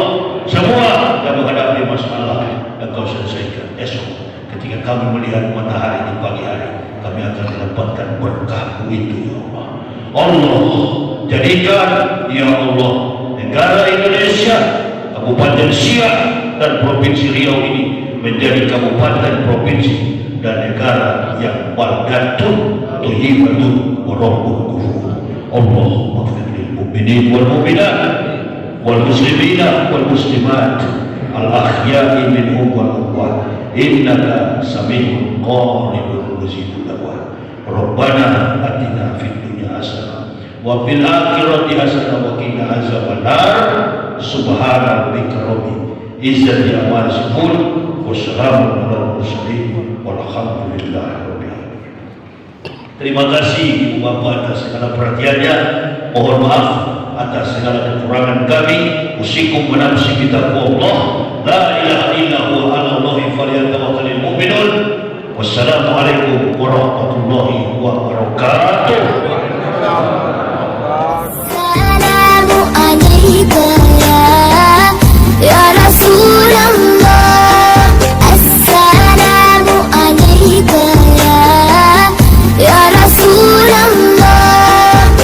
A: Semua yang menghadapi masalah Engkau selesaikan. Esok ketika kami melihat matahari di pagi hari, kami akan mendapatkan berkah-Mu itu ya Allah. Allah, jadikan ya Allah negara Indonesia, Kabupaten Siak dan Provinsi Riau ini menjadi kabupaten, provinsi dan negara yang baldatun thayyibatun wa rabbun ghafur. Allahumma ighfir lil mu'minin wal mu'minat wal muslimina wal muslimat al ahya'i minhum wal amwat innaka sami'un qaribun mujibud da'wat. Rabbana atina fid dunya hasanah wa fil akhirati hasanah wa qina azabannar. Subhana rabbika rabbil izzati amma yasifun wa salamun alal mursalin walhamdulillahi rabbil alamin. Terima kasih Ibu Bapak atas segala perhatiannya. Mohon maaf atas segala kekurangan kami. Usikum wa nafsi bi taqwallah. La ilaha illa huwa 'alallahi falyatawakkalul mu'minun. Wassalamualaikum warahmatullahi wabarakatuh.